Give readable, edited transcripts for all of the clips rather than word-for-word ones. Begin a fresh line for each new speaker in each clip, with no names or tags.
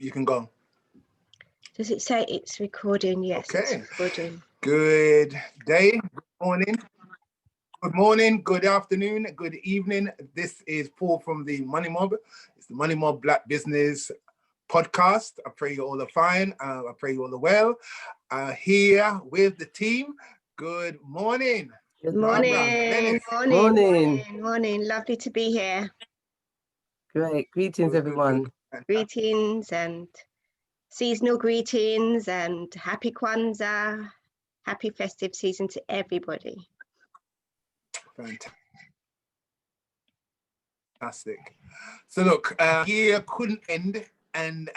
You can go.
Does it say it's recording? Yes,
Okay.
it's recording.
Good day, good morning. Good morning, good afternoon, good evening. This is Paul from the Money Mob. It's the Money Mob Black Business Podcast. I pray you all are fine. I pray you all are well. Here with the team. Good morning.
Good morning. Morning. Lovely to be here.
Great. Greetings, everyone.
Greetings and seasonal greetings and happy Kwanzaa. Happy festive season to everybody.
Fantastic. So look, year couldn't end and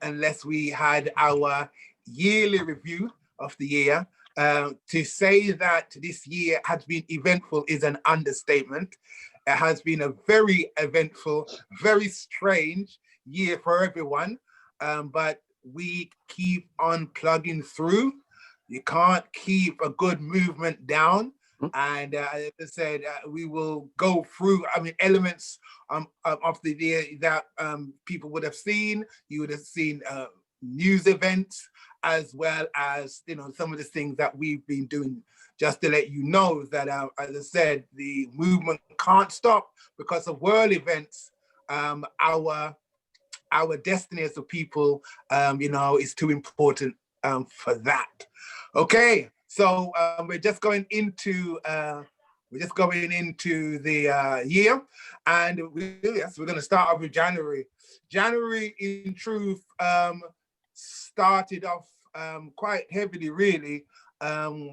unless we had our yearly review of the year. To say that this year has been eventful is an understatement. It has been a very eventful, very strange year for everyone, but we keep on plugging through. You can't keep a good movement down. And as I said, we will go through, elements of the year that people would have seen. You would have seen news events, as well as, some of the things that we've been doing, just to let you know that, as I said, the movement can't stop because of world events. Our destiny as a people, is too important for that. Okay, so we're just going into the year, and we're going to start off with January. January, in truth, started off quite heavily, really,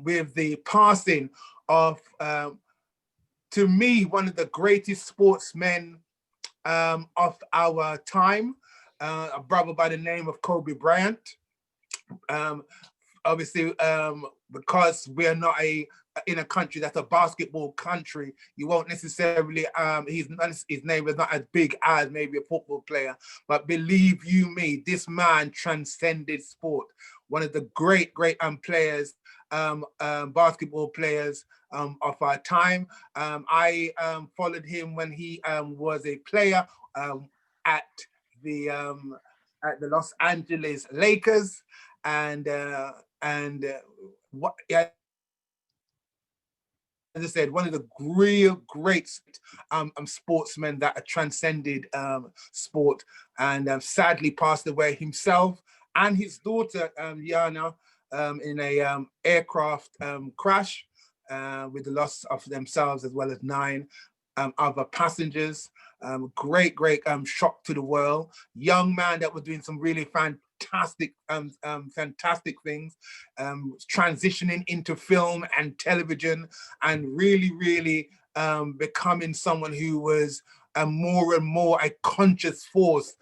with the passing of, to me, one of the greatest sportsmen of our time, a brother by the name of Kobe Bryant. Obviously, because we're not in a country that's a basketball country, you won't necessarily, his name is not as big as maybe a football player, but believe you me, this man transcended sport. One of the great players, basketball players of our time. I followed him when he was a player at the Los Angeles Lakers, and what, yeah, as I said, one of the real great sportsmen that transcended sport, and sadly passed away himself and his daughter Yana in a aircraft crash, with the loss of themselves as well as 9 other passengers. Great shock to the world. Young man that was doing some really fantastic things, transitioning into film and television, and really becoming someone who was more and more a conscious force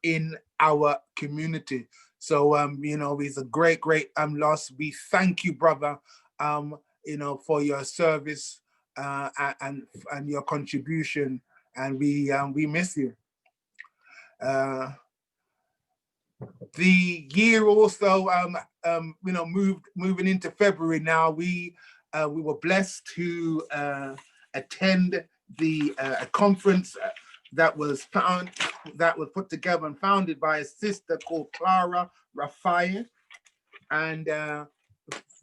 in our community. So he's a great loss. We thank you, brother, for your service and your contribution, and we miss you. The year also, moving into February now, we were blessed to attend a conference that was put together and founded by a sister called Clara Raphael, and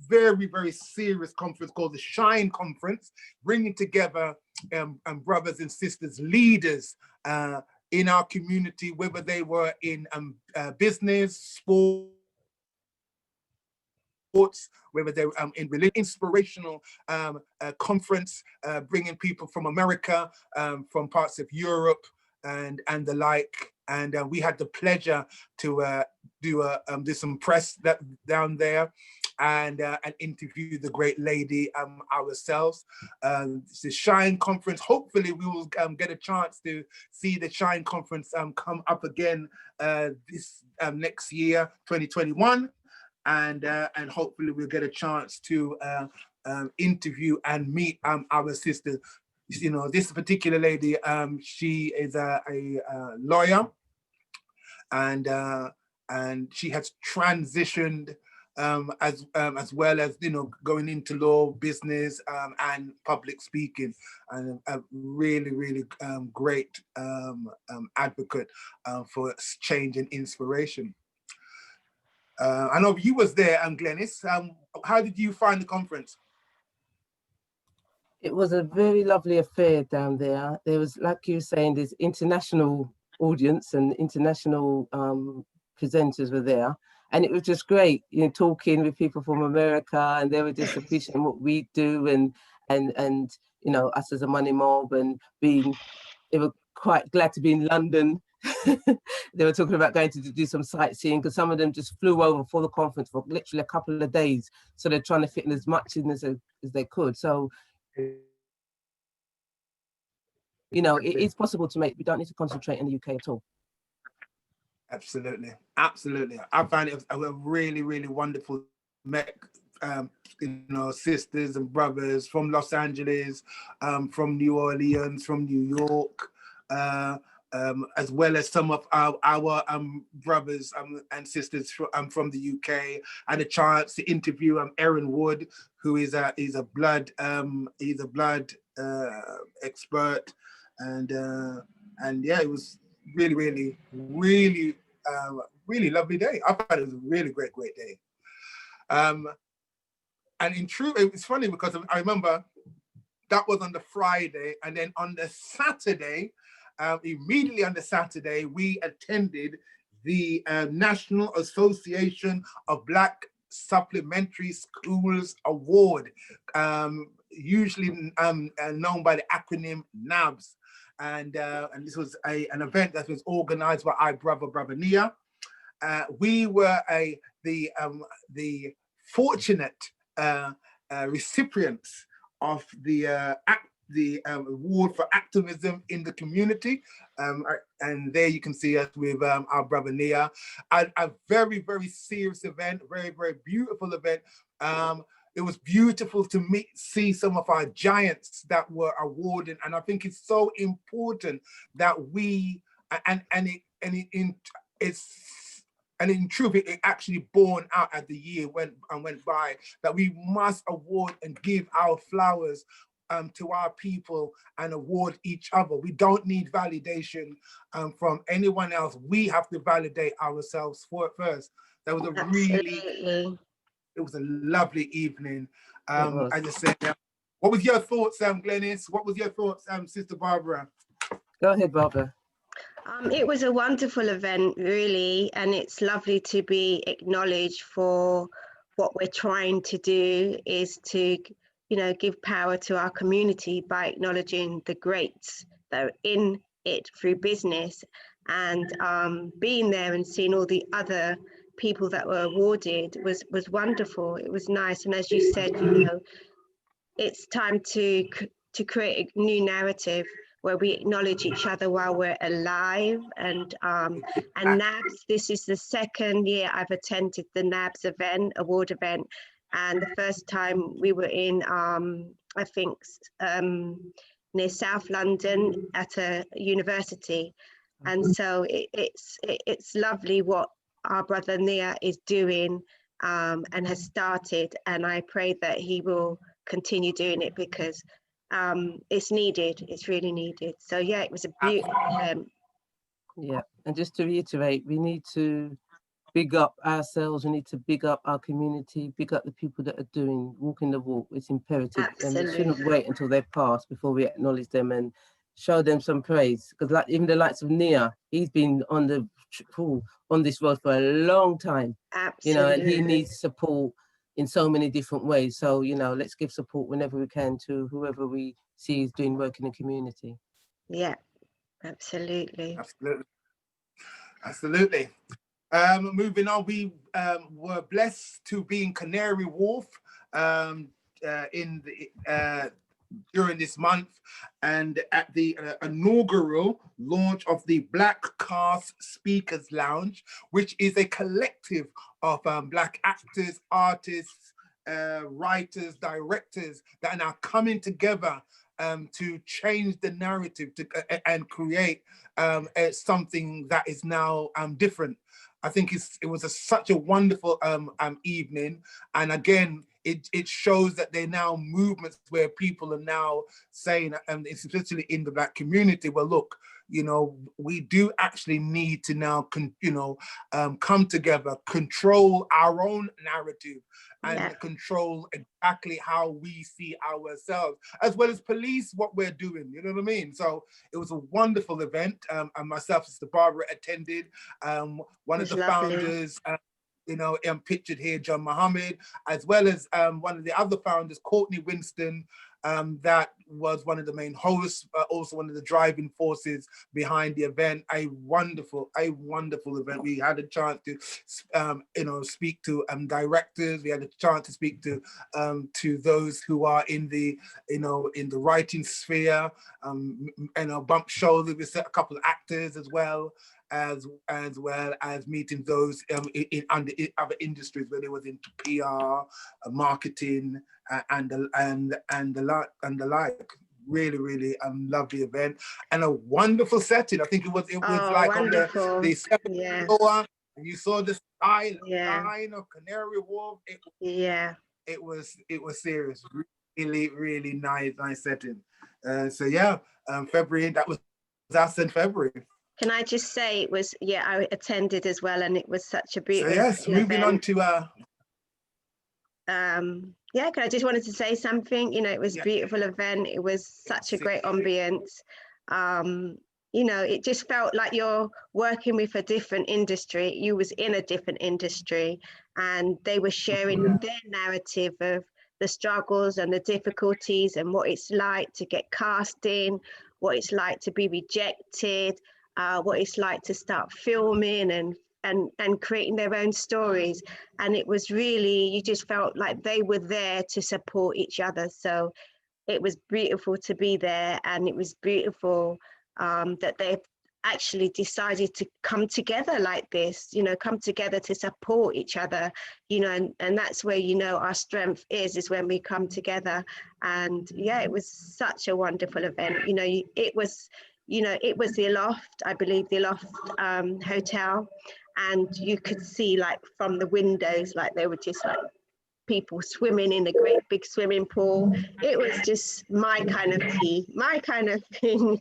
very serious conference called the Shine Conference, bringing together brothers and sisters, leaders in our community, whether they were in business, sports, whether they were in religion. Inspirational conference, bringing people from America, from parts of Europe, and the like. And we had the pleasure to do some press down there, and interview the great lady ourselves. It's the Shine Conference. Hopefully we will get a chance to see the Shine Conference come up again this next year, 2021. And hopefully we'll get a chance to interview and meet our sister. This particular lady, she is a lawyer, and she has transitioned as well as, you know, going into law, business, and public speaking, and a really, really great advocate for change and inspiration. I know you was there, Glenys. How did you find the conference?
It was a very lovely affair down there. There was, like you were saying, this international audience and international presenters were there. And it was just great, you know, talking with people from America, and they were just appreciating what we do, and you know, us as a money mob, and they were quite glad to be in London. They were talking about going to do some sightseeing, because some of them just flew over for the conference for literally a couple of days. So they're trying to fit in as much in as they could. So, you know, it is possible to make. We don't need to concentrate in the UK at all.
Absolutely, absolutely. I find it a really, really wonderful. Met, you know, sisters and brothers from Los Angeles, from New Orleans, from New York, as well as some of our brothers and sisters from the UK. I had a chance to interview Aaron Wood, who is a blood expert, and yeah, it was really, really, really, really lovely day. I thought it was a really great day. And in truth, it's funny because I remember that was on the Friday, and then on the Saturday, immediately on the Saturday, we attended the National Association of Black Supplementary Schools Award, usually known by the acronym NABS. And this was an event that was organized by our brother Nia. We were the fortunate recipients of the award for activism in the community, and there you can see us with our brother Nia. A very, very serious event, very, very beautiful event. It was beautiful to see some of our giants that were awarded, and I think it's so important that we and in truth, it actually borne out as the year went by, that we must award and give our flowers to our people and award each other. We don't need validation from anyone else. We have to validate ourselves first. That was it was a lovely evening. I just said, what was your thoughts, Glenys? What was your thoughts, Sister Barbara?
Go ahead, Barbara.
It was a wonderful event, really, and it's lovely to be acknowledged for what we're trying to do, is to, you know, give power to our community by acknowledging the greats that are in it through business, and being there and seeing all the other people that were awarded was wonderful. It was nice, and as you said, you know, it's time to create a new narrative where we acknowledge each other while we're alive. And NABS, this is the second year I've attended the NABS award event, and the first time we were in I think near South London at a university. And so it's lovely what our brother Nia is doing and has started, and I pray that he will continue doing it, because it's needed. It's really needed. So yeah, it was a beautiful event.
Yeah, and just to reiterate, we need to big up ourselves. We need to big up our community, big up the people that are walking the walk. It's imperative.
Absolutely.
And we shouldn't wait until they've passed before we acknowledge them and show them some praise. Because like even the likes of Nia, he's been on this road for a long time.
Absolutely.
You know, and he needs support in so many different ways. So, you know, let's give support whenever we can to whoever we see is doing work in the community.
Yeah, absolutely.
Absolutely. Moving on, we were blessed to be in Canary Wharf during this month, and at the inaugural launch of the Black Cast Speakers Lounge, which is a collective of Black actors, artists, writers, directors that are now coming together to change the narrative and create something that is now different. I think it was such a wonderful evening. And again, it shows that there are now movements where people are now saying, and especially in the Black community, well, look, you know, we do actually need to now, come together, control our own narrative, and control exactly how we see ourselves, as well as police what we're doing. You know what I mean? So it was a wonderful event. And myself, Sister Barbara, attended. One of the founders, pictured here, John Mohammed, as well as one of the other founders, Courtney Winston, that was one of the main hosts, also one of the driving forces behind the event. A wonderful event. We had a chance to, speak to directors. We had a chance to speak to those who are in the, in the writing sphere. Bump shoulders with a couple of actors as well as meeting those in other industries, whether it was into PR, marketing, and the like. Really lovely event and a wonderful setting. I think it was like wonderful. On the seventh floor, and you saw the line of Canary Wharf. It was serious. Really nice setting. February, that was us in February.
Can I just say it was, I attended as well, and it was such a beautiful
moving
event.
on to
I just wanted to say something. It was a beautiful event. It was such a great ambience. It just felt like you're working with a different industry. You was in a different industry, and they were sharing their narrative of the struggles and the difficulties and what it's like to get cast in, what it's like to be rejected, what it's like to start filming and creating their own stories. And it was really, you just felt like they were there to support each other. So it was beautiful to be there, and it was beautiful that they've actually decided to come together like this, come together to support each other, and that's where, our strength is when we come together. And it was such a wonderful event. It was the Loft, I believe, the Loft Hotel, and you could see like from the windows, like they were just like people swimming in a great big swimming pool. It was just my kind of tea, my kind of thing,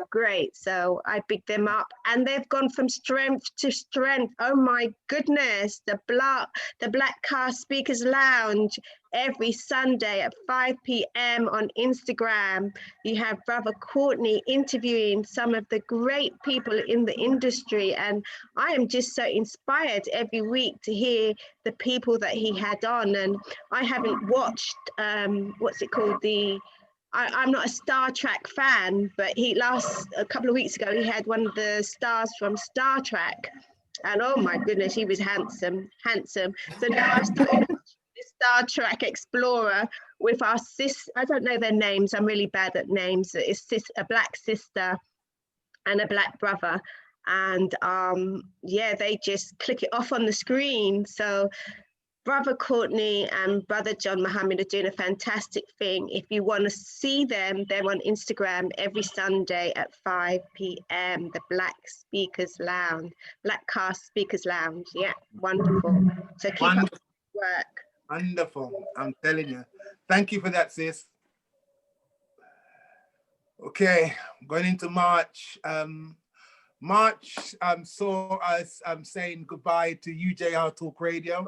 great. So I picked them up, and they've gone from strength to strength. Oh my goodness, the Black Car Speakers Lounge every Sunday at 5 p.m. on Instagram. You have Brother Courtney interviewing some of the great people in the industry, and I am just so inspired every week to hear the people that he had on. And I haven't watched what's it called, I'm not a Star Trek fan, but a couple of weeks ago he had one of the stars from Star Trek, and oh my goodness, he was handsome. So now I've started the Star Trek Explorer with our I don't know their names, I'm really bad at names. It's a black sister and a black brother, and they just click it off on the screen. So Brother Courtney and Brother John Mohammed are doing a fantastic thing. If you want to see them, they're on Instagram every Sunday at 5 p.m. The Black Car Speakers Lounge. Yeah, wonderful. So keep up the work.
Wonderful. I'm telling you. Thank you for that, sis. Okay, going into March. March saw us saying goodbye to UJR Talk Radio.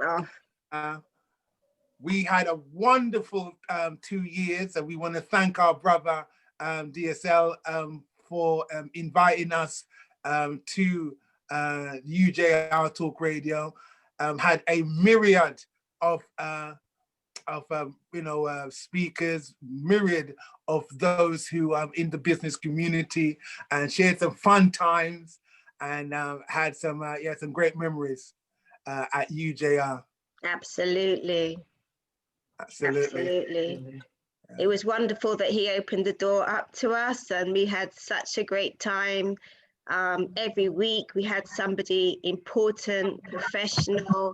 We had a wonderful 2 years, and we want to thank our brother DSL for inviting us to UJR Talk Radio. Had a myriad of speakers, myriad of those who are in the business community, and shared some fun times, and had some great memories at UJR.
Absolutely. It was wonderful that he opened the door up to us, and we had such a great time. Every week we had somebody important, professional,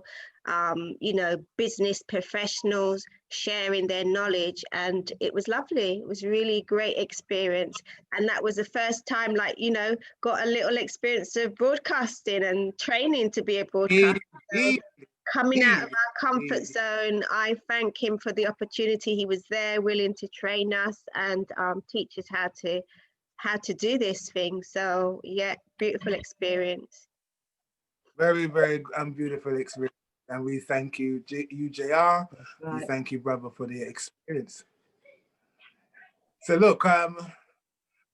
business professionals sharing their knowledge, and it was lovely. It was really great experience, and that was the first time, like, you know, got a little experience of broadcasting and training to be a broadcaster. So coming out of our comfort zone, I thank him for the opportunity. He was there willing to train us and teach us how to do this thing. So yeah, beautiful experience.
Very, very beautiful experience. And we thank you, JR. We
Right.
thank you, brother, for the experience. So look,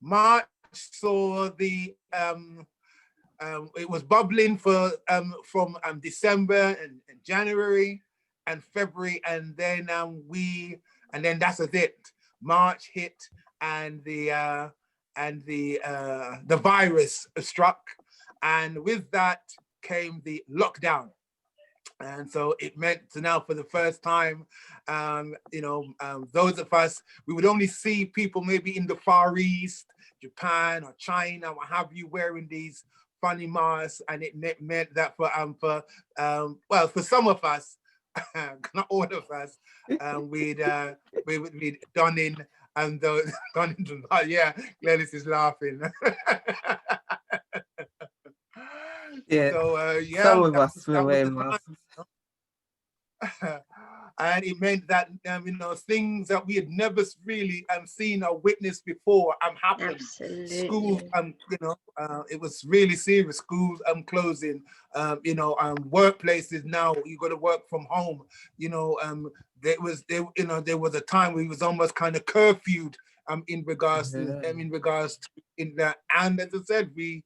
March saw the it was bubbling for from December and January and February, and then that's it. March hit, and the virus struck, and with that came the lockdown. And so it meant now for the first time, those of us, we would only see people maybe in the Far East, Japan or China, what have you, wearing these funny masks. And it meant that for some of us, not all of us, we'd done in, and those done in, yeah, Gladys is laughing.
Yeah,
So yeah,
some of us were wearing masks.
And it meant that things that we had never really seen or witnessed before happened.
Absolutely.
Schools, it was really serious. Schools closing. Workplaces now you got to work from home. There was a time where it was almost kind of curfewed in regards to that. And as I said, we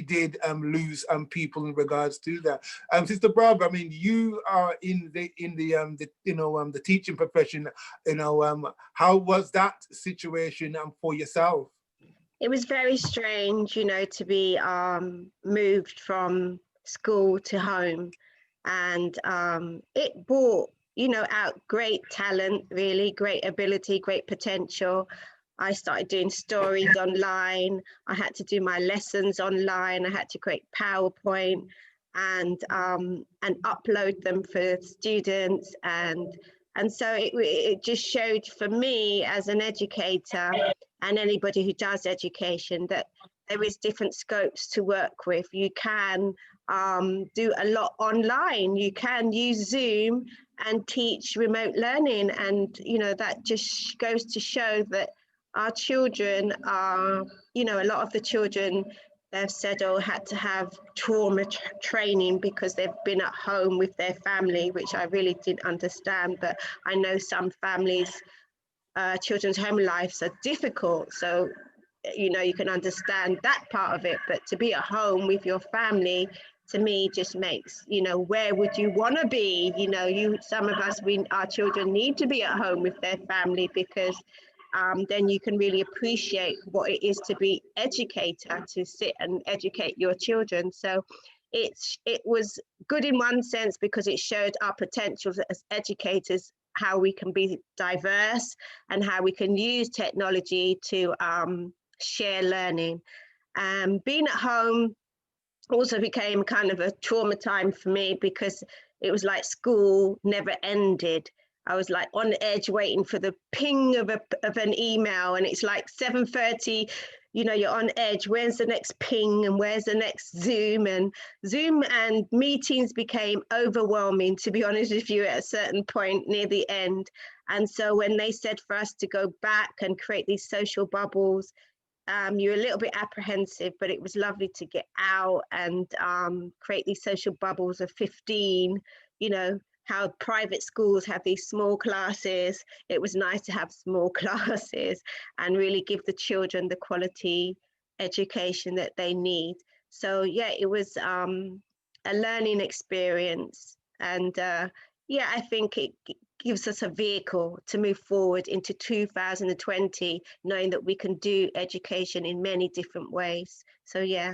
did lose people in regards to that. Sister Barbara, I mean, you are in the teaching profession. How was that situation for yourself?
It was very strange, to be moved from school to home, and it brought, out great talent, really great ability, great potential. I started doing stories online. I had to do my lessons online. I had to create PowerPoint and upload them for students, and so it just showed for me as an educator and anybody who does education that there is different scopes to work with. You can do a lot online. You can use Zoom and teach remote learning, and that just goes to show that our children are, a lot of the children, they've said, had to have trauma training because they've been at home with their family, which I really didn't understand. But I know some families, children's home lives are difficult. So, you can understand that part of it. But to be at home with your family, to me, just makes, where would you want to be? Some of us, our children need to be at home with their family, because then you can really appreciate what it is to be educator, to sit and educate your children. So it was good in one sense because it showed our potential as educators, how we can be diverse and how we can use technology to share learning. Being at home also became kind of a trauma time for me, because it was like school never ended. I was like on edge waiting for the ping of an email, and it's like 7:30, you're on edge. Where's the next ping and where's the next Zoom? And Zoom and meetings became overwhelming, to be honest with you, at a certain point near the end. And so when they said for us to go back and create these social bubbles, you're a little bit apprehensive, but it was lovely to get out and create these social bubbles of 15, how private schools have these small classes. It was nice to have small classes and really give the children the quality education that they need. So yeah, it was a learning experience. And yeah, I think it gives us a vehicle to move forward into 2020, knowing that we can do education in many different ways. So yeah,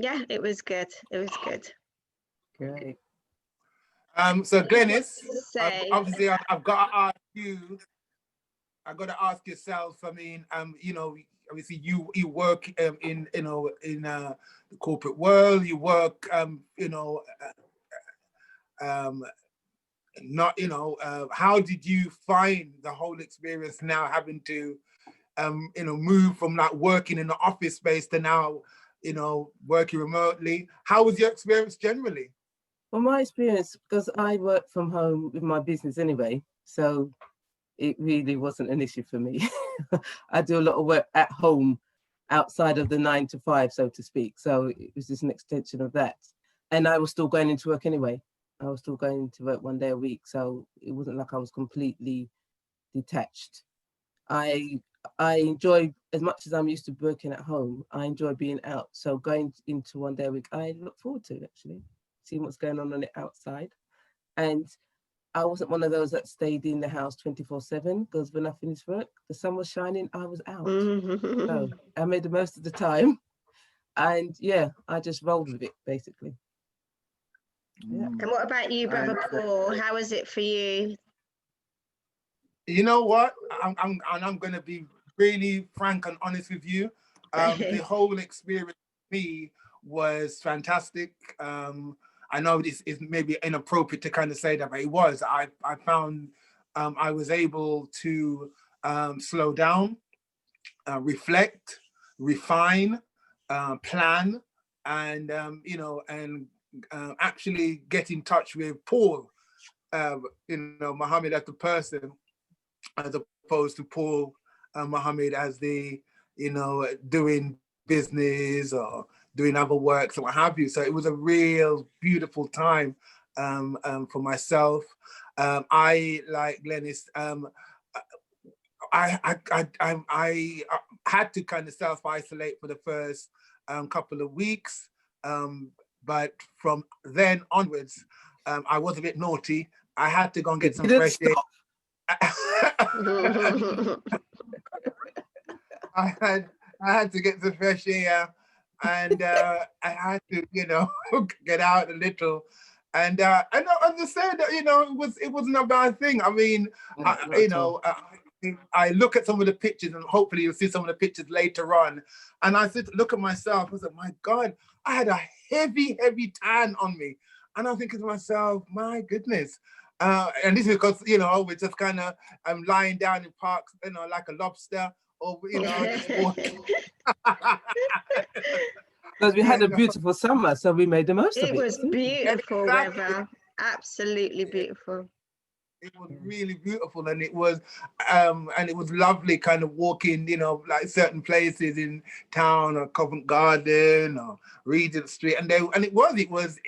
it was good. It was good.
Great.
So Glenys,
Say,
obviously I've got to ask you. I've got to ask yourself. I mean, obviously you work in the corporate world. You work, not, how did you find the whole experience now having to, move from like working in the office space to now, working remotely? How was your experience generally?
Well, my experience, because I work from home with my business anyway, so it really wasn't an issue for me. I do a lot of work at home outside of the 9 to 5, so to speak. So it was just an extension of that. And I was still going into work anyway. I was still going to work 1 day a week. So it wasn't like I was completely detached. I enjoy, as much as I'm used to working at home, I enjoy being out. So going into 1 day a week, I look forward to it, actually, seeing what's going on the outside. And I wasn't one of those that stayed in the house 24/7, because when I finished work, the sun was shining, I was out. So I made the most of the time. And yeah, I just rolled with it, basically. Yeah.
And what about you, Brother Paul? How was it for you?
You know what? I'm going to be really frank and honest with you. The whole experience for me was fantastic. I know this is maybe inappropriate to kind of say that, but it was. I found I was able to slow down, reflect, refine, plan, and actually get in touch with Paul, Muhammad as the person, as opposed to Paul Muhammad as the, doing business or doing other works and what have you. So it was a real beautiful time for myself. I, like Glennis, I had to kind of self-isolate for the first couple of weeks. But from then onwards, I was a bit naughty. I had to go and get some fresh air. I had to get some fresh air, and I had to, get out a little, and I understand that, it wasn't a bad thing. I mean, I look at some of the pictures, and hopefully you'll see some of the pictures later on, and I look at myself. I was like, my God, I had a heavy tan on me, and I'm thinking to myself, my goodness. And this is because, we're just kind of lying down in parks, like a lobster, or, just walking.
Because we had a beautiful summer, so we made the most of it.
It was beautiful
Exactly.
weather, absolutely beautiful.
It was really beautiful, and it was lovely kind of walking, like certain places in town, or Covent Garden or Regent Street, and it was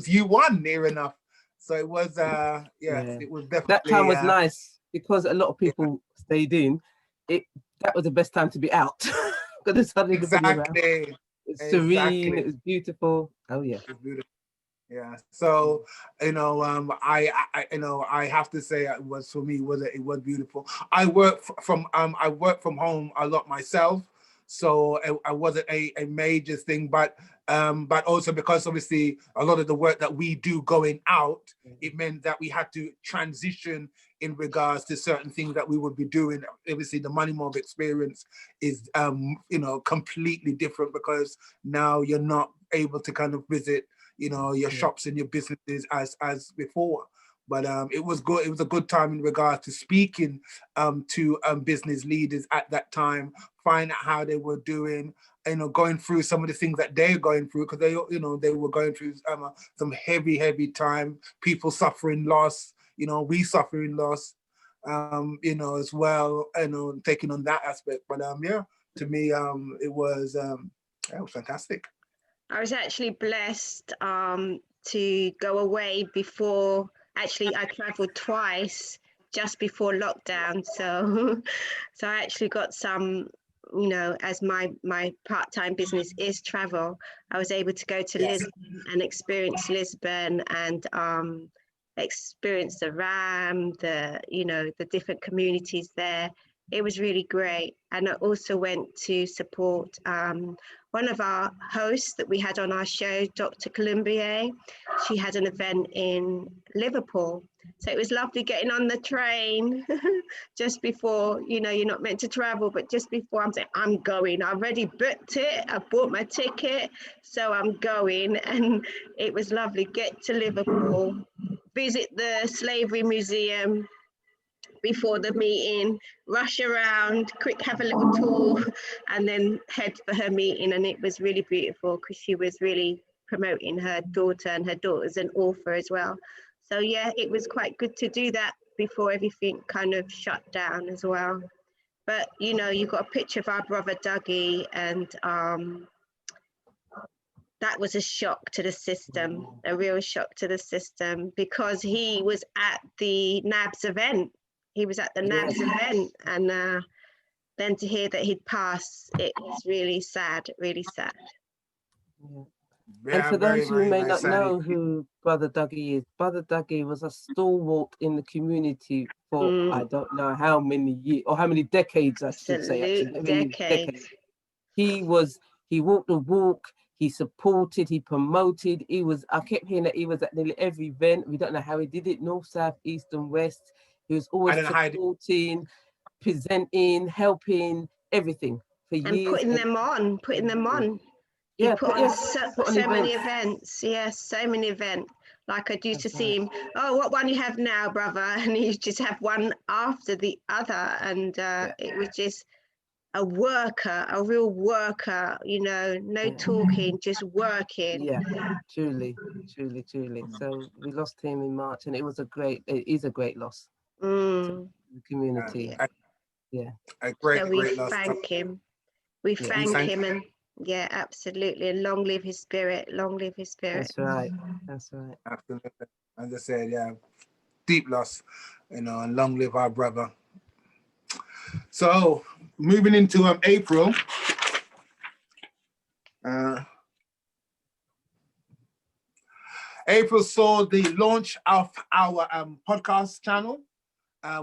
U1 near enough. So it was, it was definitely.
That time was nice because a lot of people stayed in. That was the best time to be out because there's hardly anybody around. It's serene. It was beautiful. Oh yeah.
It's beautiful. Yeah. So I have to say it was, for me, it was beautiful. I work from home a lot myself, so it wasn't a major thing, but also because obviously a lot of the work that we do going out, it meant that we had to transition in regards to certain things that we would be doing. Obviously the Money Mob experience is completely different, because now you're not able to kind of visit your shops and your businesses as before. But it was good. It was a good time in regards to speaking to business leaders at that time, find out how they were doing, going through some of the things that they're going through, because they were going through some heavy time, people suffering loss, we suffering loss, as well, taking on that aspect. But to me, it was fantastic.
I was actually blessed to go away before. Actually, I traveled twice just before lockdown, so I actually got some, as my part-time business is travel, I was able to go to Lisbon and experience Lisbon, and experience the Ram, the different communities there, it was really great. And I also went to support one of our hosts that we had on our show, Dr. Colombier. She had an event in Liverpool. So it was lovely getting on the train just before, you know, you're not meant to travel, but just before I'm saying, I'm going. I already booked it. I bought my ticket. So I'm going. And it was lovely. Get to Liverpool, visit the Slavery Museum before the meeting, rush around, quick have a little tour, and then head for her meeting. And it was really beautiful because she was really promoting her daughter, and her daughter's an author as well. So yeah, it was quite good to do that before everything kind of shut down as well. But you know, you got a picture of our brother Dougie, and that was a shock to the system, a real shock to the system, because he was at the NABS event. He was at the NABS event, and then to hear that he'd passed, it was really sad, really sad.
Yeah.
Yeah,
And for
very,
those who
very,
may
very
not
sad.
know who Brother Dougie is, Brother Dougie was a stalwart in the community for I don't know how many years or how many decades, I should say, actually.
Absolute
How many
decades.
He walked the walk, he supported, he promoted. I kept hearing that he was at nearly every event. We don't know how he did it, north, south, east, and west. He was always supporting, presenting, helping, everything for
And
years.
putting them on. He
Yeah,
put on so many
events.
events. Yes, so many events. Like I used to
That's
see him, oh, what one you have now, brother? And he just have one after the other. And it was just a worker, a real worker, you know, no talking, just working.
Yeah, truly. So we lost him in March, and it is a great loss to the community. Yeah.
A great,
So we
great loss.
thank him. We thank him, and yeah, absolutely. And long live his spirit. Long live his spirit.
That's right.
Absolutely. As I said, yeah, deep loss, you know, and long live our brother. So moving into April. April saw the launch of our podcast channel.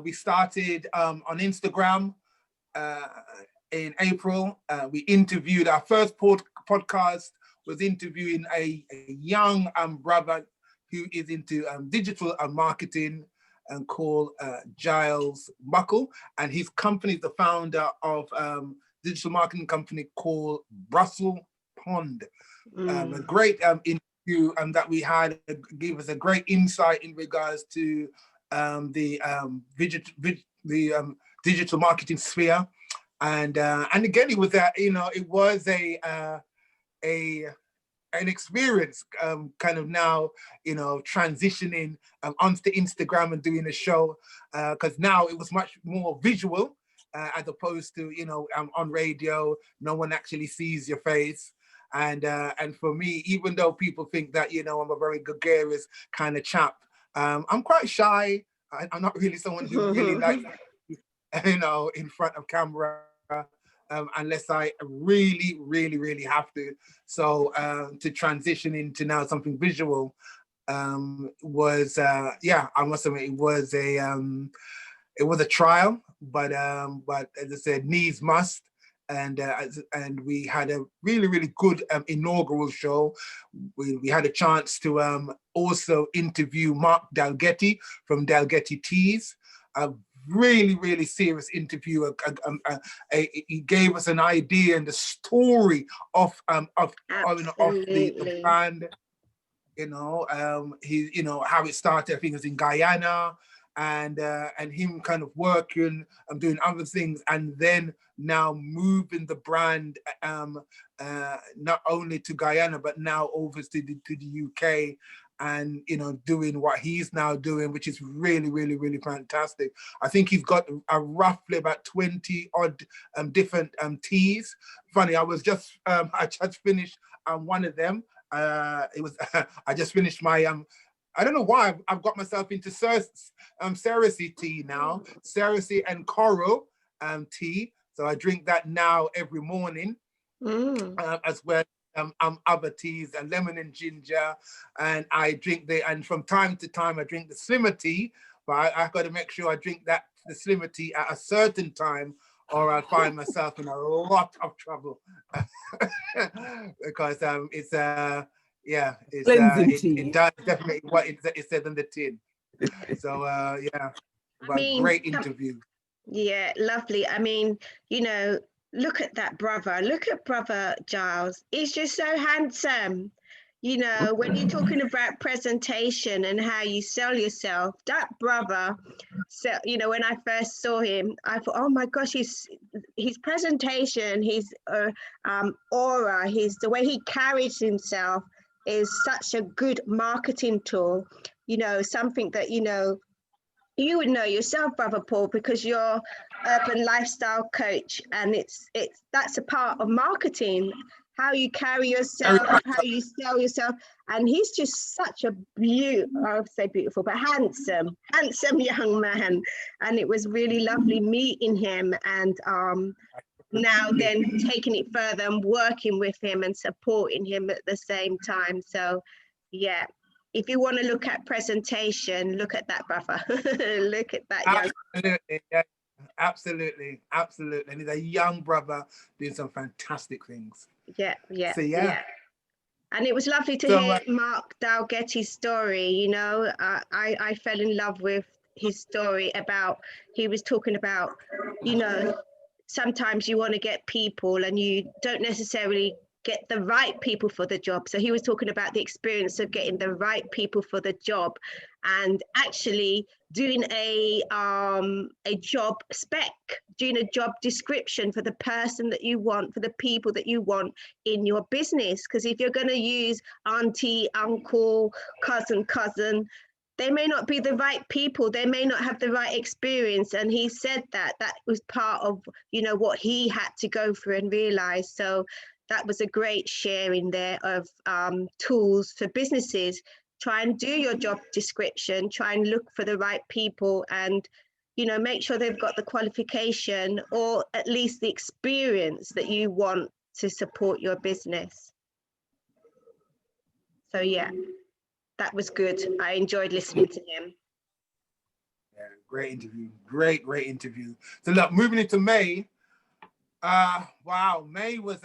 We started on Instagram in April. We interviewed our first podcast was interviewing a young brother who is into digital marketing and called Giles Buckle, and his company is the founder of digital marketing company called Brussels Pond. A great interview that we had gave us a great insight in regards to the digital marketing sphere, and again it was it was an experience kind of now transitioning onto Instagram and doing a show because now it was much more visual as opposed to on radio no one actually sees your face. And for me, even though people think that I'm a very gregarious kind of chap, I'm quite shy. I'm not really someone who really likes in front of camera unless I really, really, really have to. So to transition into now something visual was I must admit it was a trial, but as I said, needs must. And we had a really, really good inaugural show. We had a chance to also interview Mark Dalgetty from Dalgetty Teas. A really, really serious interview. He gave us an idea and the story of the brand. How it started. I think it was in Guyana. And him kind of working and doing other things, and then now moving the brand not only to Guyana but now over to the UK, and doing what he's now doing, which is really, really, really fantastic. I think he's got roughly about 20 odd different teas. Funny, I just finished one of them. It was I just finished my I don't know why I've got myself into Cersei tea now, Cersei and coral tea. So I drink that now every morning, as well. Other teas, lemon and ginger, and I drink and from time to time I drink the slimmer tea, but I got to make sure I drink the slimmer tea at a certain time, or I'll find myself in a lot of trouble because it's yeah, it's it does definitely what it said on the tin. So yeah, but great interview.
Yeah, lovely. I mean, you know, look at that brother. Look at brother Giles. He's just so handsome. You know, when you're talking about presentation and how you sell yourself, that brother, so you know, when I first saw him, I thought, oh my gosh, his presentation, his aura, the way he carries himself is such a good marketing tool. You know, something that you would know yourself, brother Paul, because you're urban lifestyle coach, and that's a part of marketing, how you carry yourself, how you sell yourself. And he's just such a I would say beautiful, but handsome young man. And it was really lovely meeting him, and now then taking it further and working with him and supporting him at the same time. So yeah, if you want to look at presentation, look at that brother. Look at that young.
Absolutely, yeah. Absolutely. And he's a young brother doing some fantastic things.
Yeah.
So yeah.
And it was lovely to hear Mark Dalgetty's story. You know, I fell in love with his story about, he was talking about, you know, sometimes you want to get people and you don't necessarily get the right people for the job. So he was talking about the experience of getting the right people for the job, and actually doing a job spec, doing a job description for the person that you want, for the people that you want in your business. Because if you're going to use auntie, uncle, cousin, they may not be the right people. They may not have the right experience. And he said that was part of, you know, what he had to go through and realize. So that was a great sharing there of tools for businesses. Try and do your job description, try and look for the right people, and, you know, make sure they've got the qualification or at least the experience that you want to support your business. So yeah, that was good. I enjoyed listening to him.
Yeah, great interview. Great interview. So look, moving into May. Wow, May was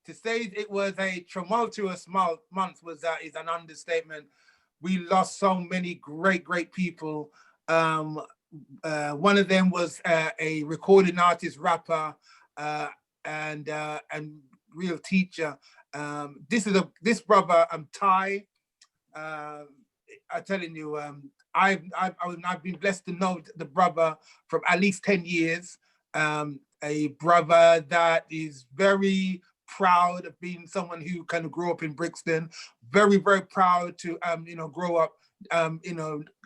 to say it was a tumultuous month is an understatement. We lost so many great people. One of them was a recording artist, rapper, and real teacher. This brother, Ty. I'm telling you, I've been blessed to know the brother from at least 10 years. A brother that is very proud of being someone who kind of grew up in Brixton, very proud to grow up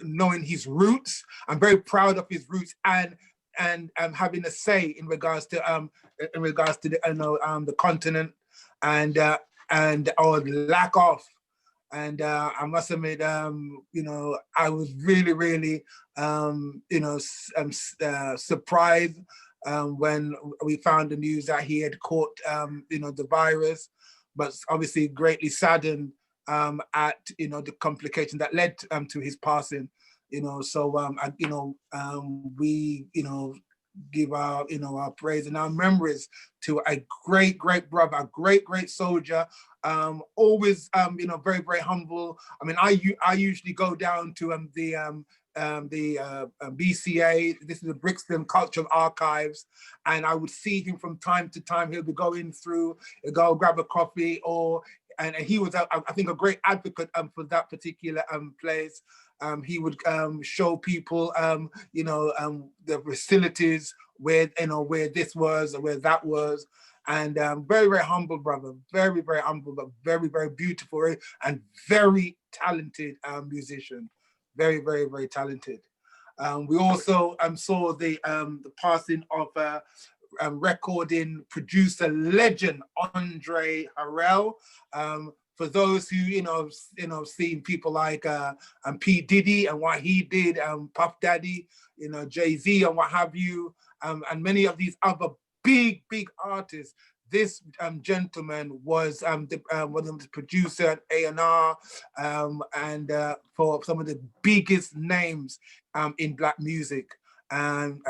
knowing his roots. I'm very proud of his roots and having a say in regards to the continent and or lack of. And I must admit, I was really surprised when we found the news that he had caught, the virus, but obviously greatly saddened at, the complication that led to his passing. We, give our, our praise and our memories to a great brother, a great soldier. Always, very humble. I mean, I usually go down to the BCA. This is the Brixton Cultural Archives, and I would see him from time to time. He'll be going through, go grab a coffee, and he was, I think, a great advocate for that particular place. He would show people, the facilities where this was or where that was. And very humble brother, very humble, but very beautiful and very talented musician, very talented. We also saw the passing of recording producer legend Andre Harrell. For those who seen people like P Diddy and what he did, Puff Daddy, Jay-Z and what have you, and many of these other big artists this gentleman was one of the producer at A&R, and for some of the biggest names in Black music. And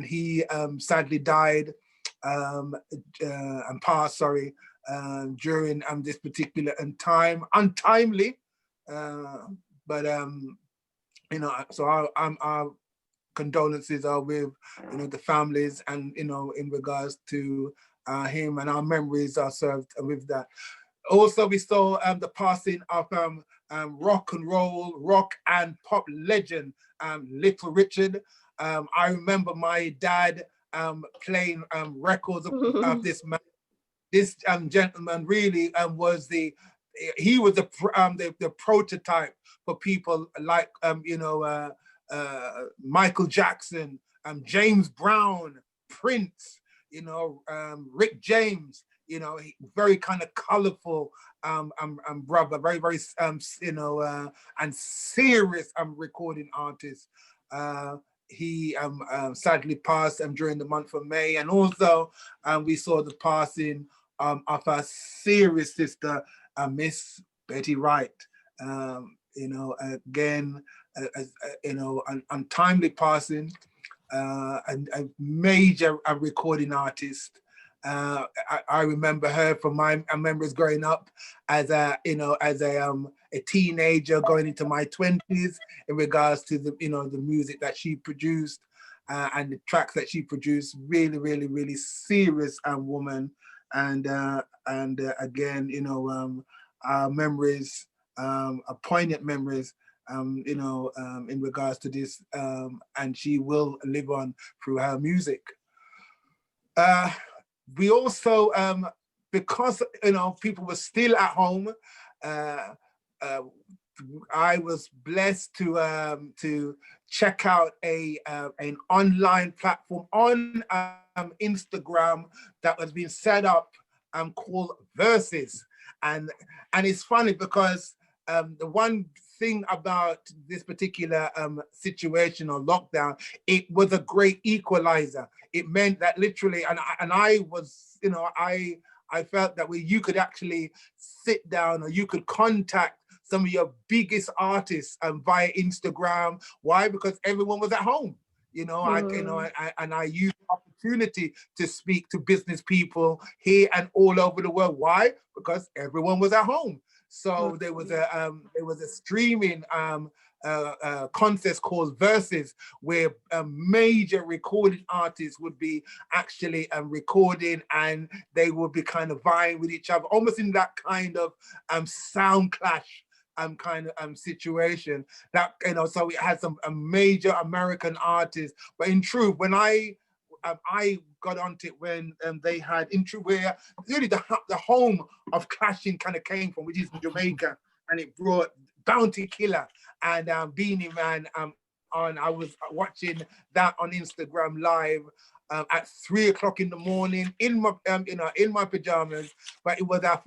he sadly died and passed, sorry, during this particular untimely. But so our condolences are with the families, and in regards to him, and our memories are served with that. Also, we saw the passing of rock and pop legend Little Richard. I remember my dad playing records of this man. This gentleman really was the prototype for people like Michael Jackson, James Brown, Prince, Rick James. Very kind of colorful brother, very and serious recording artist. He sadly passed during the month of May, and also we saw the passing of our serious sister, Miss Betty Wright. Again, an untimely passing, and a major recording artist. I remember her from my memories growing up as a teenager going into my 20s, in regards to the music that she produced and the tracks that she produced. Really, really, really serious woman. And again, our memories, poignant memories, in regards to this, and she will live on through her music. We also, because people were still at home, I was blessed to check out an online platform on Instagram that was being set up called Versus, and it's funny because the one thing about this particular situation or lockdown, it was a great equalizer. It meant that literally, and I was, I felt that you could actually sit down, or you could contact some of your biggest artists via Instagram. Why? Because everyone was at home. I used the opportunity to speak to business people here and all over the world. Why? Because everyone was at home. So there was a streaming contest called Versus, where major recording artists would be actually recording, and they would be kind of vying with each other, almost in that kind of sound clash kind of situation. That so it had some major American artists, but in truth, when I got onto it when they had where really the home of clashing kind of came from, which is Jamaica, and it brought Bounty Killer and Beanie Man on. I was watching that on Instagram live at 3 o'clock in the morning in my in my pajamas, but it was a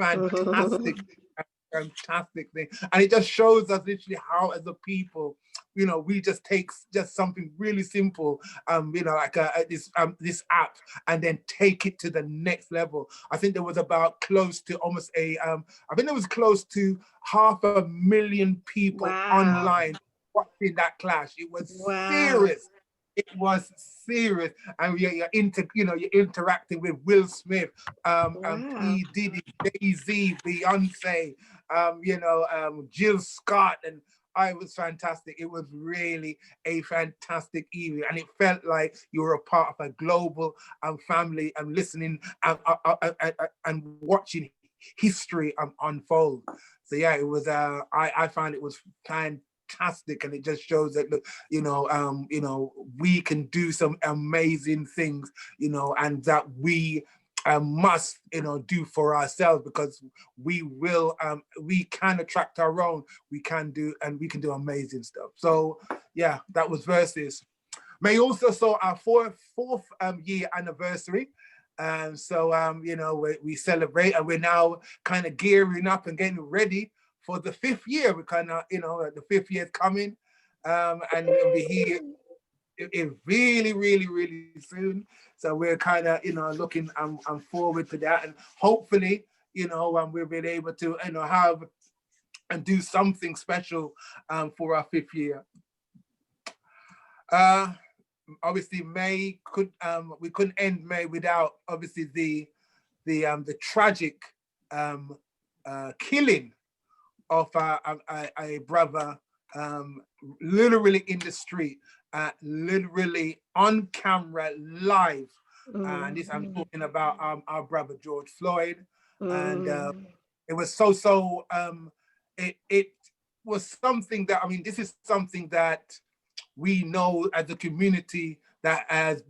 fantastic thing, and it just shows us literally how, as a people, we just take just something really simple, like this app, and then take it to the next level. I think there was about close to almost I think there was close to 500,000 people online watching that clash. It was serious. It was serious, and you're interacting with Will Smith, P. Diddy, Jay-Z, Beyonce, Jill Scott, and it was fantastic. It was really a fantastic evening, and it felt like you were a part of a global family and listening and watching history unfold. So yeah, it was. I found it was fantastic, and it just shows that we can do some amazing things, and that we must do for ourselves, because we can attract our own. We can do amazing stuff. So yeah, that was Versus. May also saw our fourth year anniversary. So we celebrate, and we're now kind of gearing up and getting ready for the 5th year. We kind of the 5th year is coming, and we'll be here. really soon. So we're kind of, looking I'm forward to that, and hopefully, we'll be able to, have and do something special for our 5th year. Obviously, May we couldn't end May without obviously the tragic killing of a brother, literally in the street, literally on camera, live. And this I'm talking about our brother George Floyd, and it was it was something that, this is something that we know as a community that has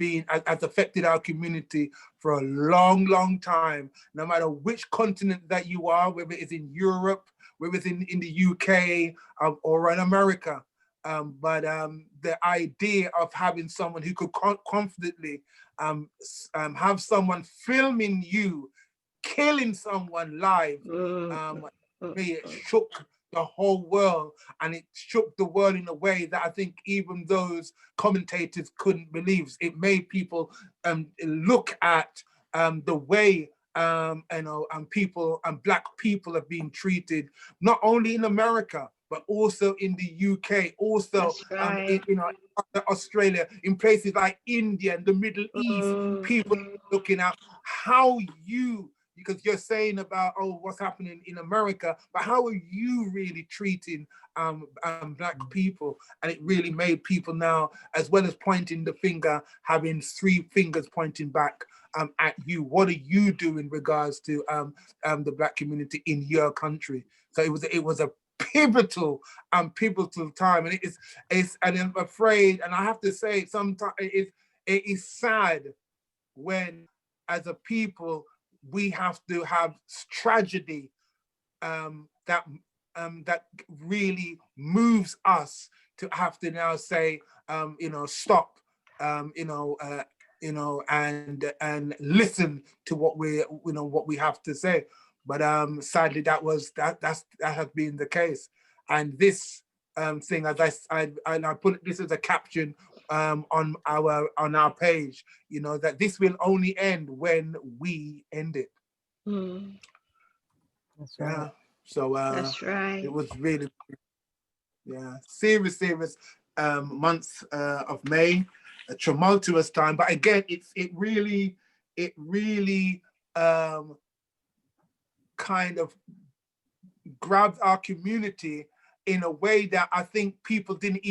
affected our community for a long time, no matter which continent that you are, whether it's in Europe, whether it's in the UK or in America. But the idea of having someone who could confidently have someone filming you killing someone live, it shook the whole world, and it shook the world in a way that I think even those commentators couldn't believe. It made people look at the way people and Black people have been treated, not only in America but also in the UK, also
right.
in Australia, in places like India and the Middle East. People looking at how because you're saying about, what's happening in America, but how are you really treating Black people? And it really made people now, as well as pointing the finger, having 3 fingers pointing back at you. What are you doing in regards to the Black community in your country? So it was a pivotal time, and and I'm afraid, and I have to say, sometimes it is sad when, as a people, we have to have tragedy that really moves us to have to now say, stop, and listen to what we have to say. But sadly, that has been the case. And this thing, as I put this as a caption on our page, that this will only end when we end it.
That's right.
Yeah. So
That's right.
it was really, serious months of May, a tumultuous time. But again, it really kind of grabbed our community in a way that I think people didn't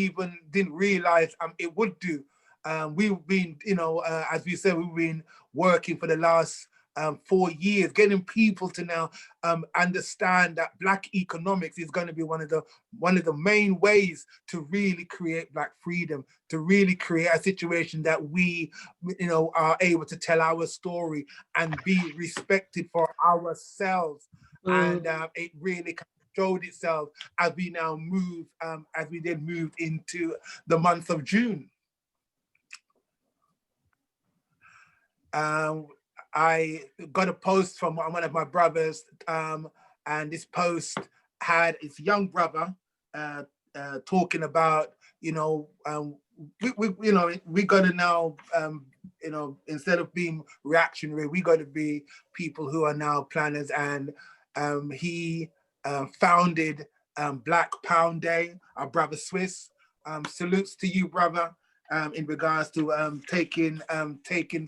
realize it would do. We've been, as we said, we've been working for the last 4 years, getting people to now understand that Black economics is going to be one of the main ways to really create Black freedom, to really create a situation that we, are able to tell our story and be respected for ourselves. And it really showed itself as we now move, as we then moved into the month of June. I got a post from one of my brothers, and this post had his young brother talking about, we got to now, instead of being reactionary, we got to be people who are now planners. And he founded Black Pound Day, our brother Swiss. Salutes to you, brother. In regards to taking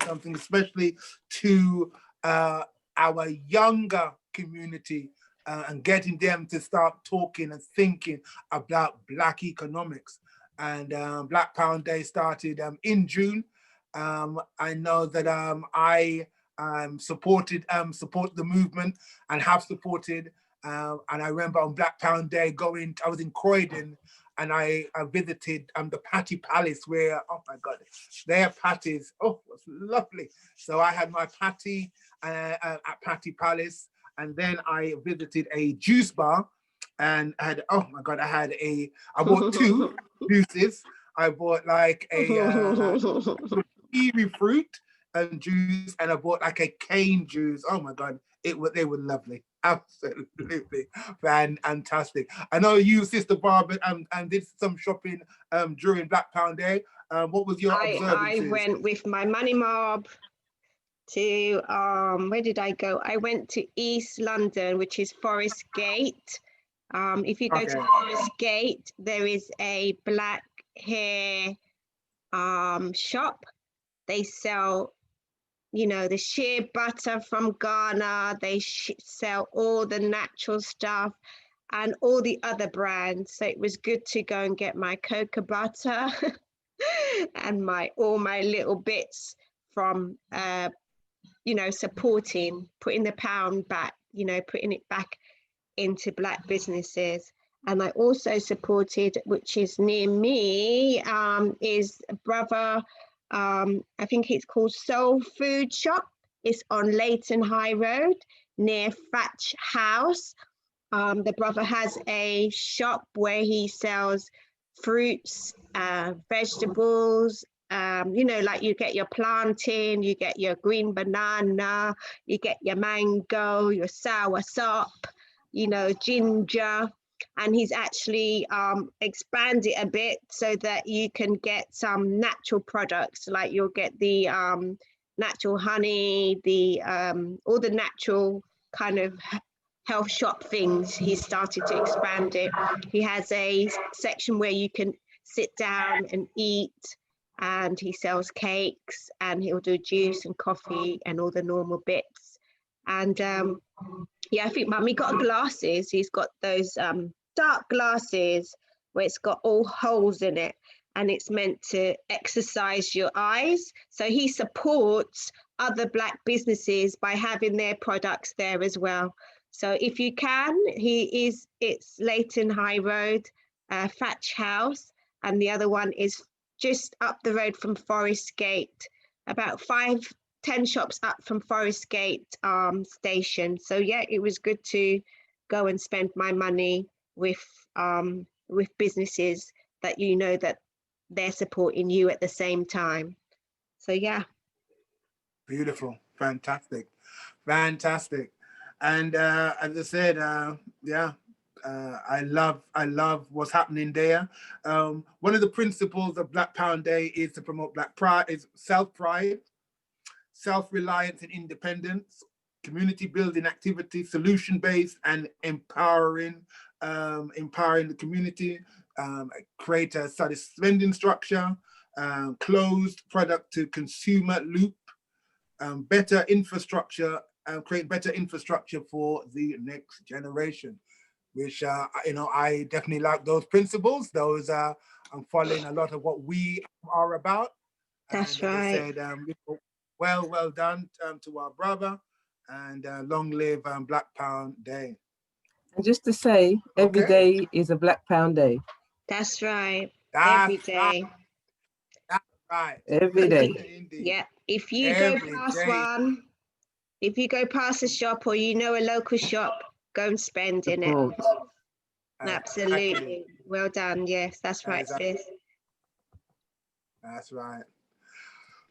something, especially to our younger community, and getting them to start talking and thinking about Black economics. And Black Pound Day started in June. I know that I support the movement and have supported. And I remember on Black Pound Day I was in Croydon, and I visited the Patty Palace, where, oh my God, their patties, it was lovely. So I had my patty at Patty Palace, and then I visited a juice bar, and had, oh my God, I bought 2 juices. I bought like a kiwi fruit and juice, and I bought like a cane juice. Oh my God, they were lovely, Absolutely fantastic. I know you, Sister Barbara, did some shopping during Black Pound Day. What was your observances?
I went with my money mob to where did I go? I went to East London, which is Forest Gate. If you go to Forest Gate, there is a black hair shop. They sell, you know, the shea butter from Ghana. They sell all the natural stuff and all the other brands. So it was good to go and get my cocoa butter and all my little bits from you know, supporting, putting the pound back, you know, putting it back into Black businesses. And I also supported, which is near me, is a brother, I think it's called Soul Food Shop. It's on Leighton High Road near Thatch House. The brother has a shop where he sells fruits, vegetables, you know, like you get your plantain, you get your green banana, you get your mango, your sour sop, you know, ginger. And he's actually expanded a bit so that you can get some natural products, like you'll get the natural honey, the all the natural kind of health shop things. He started to expand it. He has a section where you can sit down and eat, and he sells cakes, and he'll do juice and coffee and all the normal bits. And yeah, I think Mummy got glasses. He's got those dark glasses where it's got all holes in it, and it's meant to exercise your eyes. So he supports other Black businesses by having their products there as well. So if you can, it's Leighton High Road, Thatch House, and the other one is just up the road from Forest Gate, about 5-10 shops up from Forest Gate station. So yeah, it was good to go and spend my money with businesses that you know that they're supporting you at the same time. So yeah.
Beautiful, fantastic. And as I said, yeah, I love what's happening there. One of the principles of Black Pound Day is to promote Black pride, is self-pride, self-reliance and independence, community building activities, solution-based and empowering the community, create a study spending structure, closed product to consumer loop, better infrastructure, create better infrastructure for the next generation, which, you know, I definitely like those principles. Those I'm following a lot of what we are about.
That's
and
right.
As I said, well done to our brother, and long live Black Pound Day.
And just to say, every day is a Black Pound Day.
That's right.
That's
every day.
That's right.
Every day.
Indeed.
Yeah. If you
Every
go past
day.
one, if you go past a shop or you know a local shop, go and spend in it.
Support.
Absolutely.
Exactly.
Well done. Yes, that's right,
Exactly.
sis.
That's right.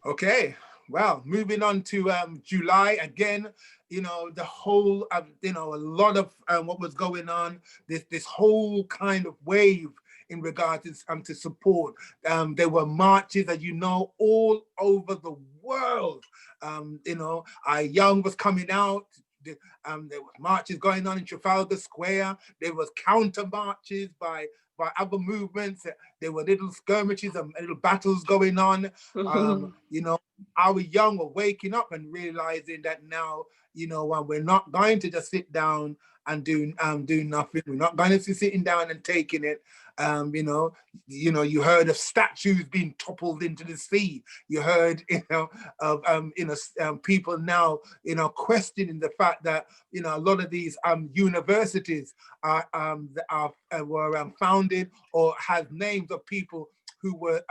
Okay. Well, moving on to July again. You know, the whole, you know, a lot of what was going on. This whole kind of wave in regards to support. There were marches, as you know, all over the world. You know, Young was coming out. There was marches going on in Trafalgar Square. There was counter marches by other movements. There were little skirmishes and little battles going on. You know, our young were waking up and realizing that now, you know, we're not going to just sit down and do nothing. We're not going to be sitting down and taking it. You know, you heard of statues being toppled into the sea. You heard, you know, of people now, you know, questioning the fact that, you know, a lot of these universities were founded or have names of people who were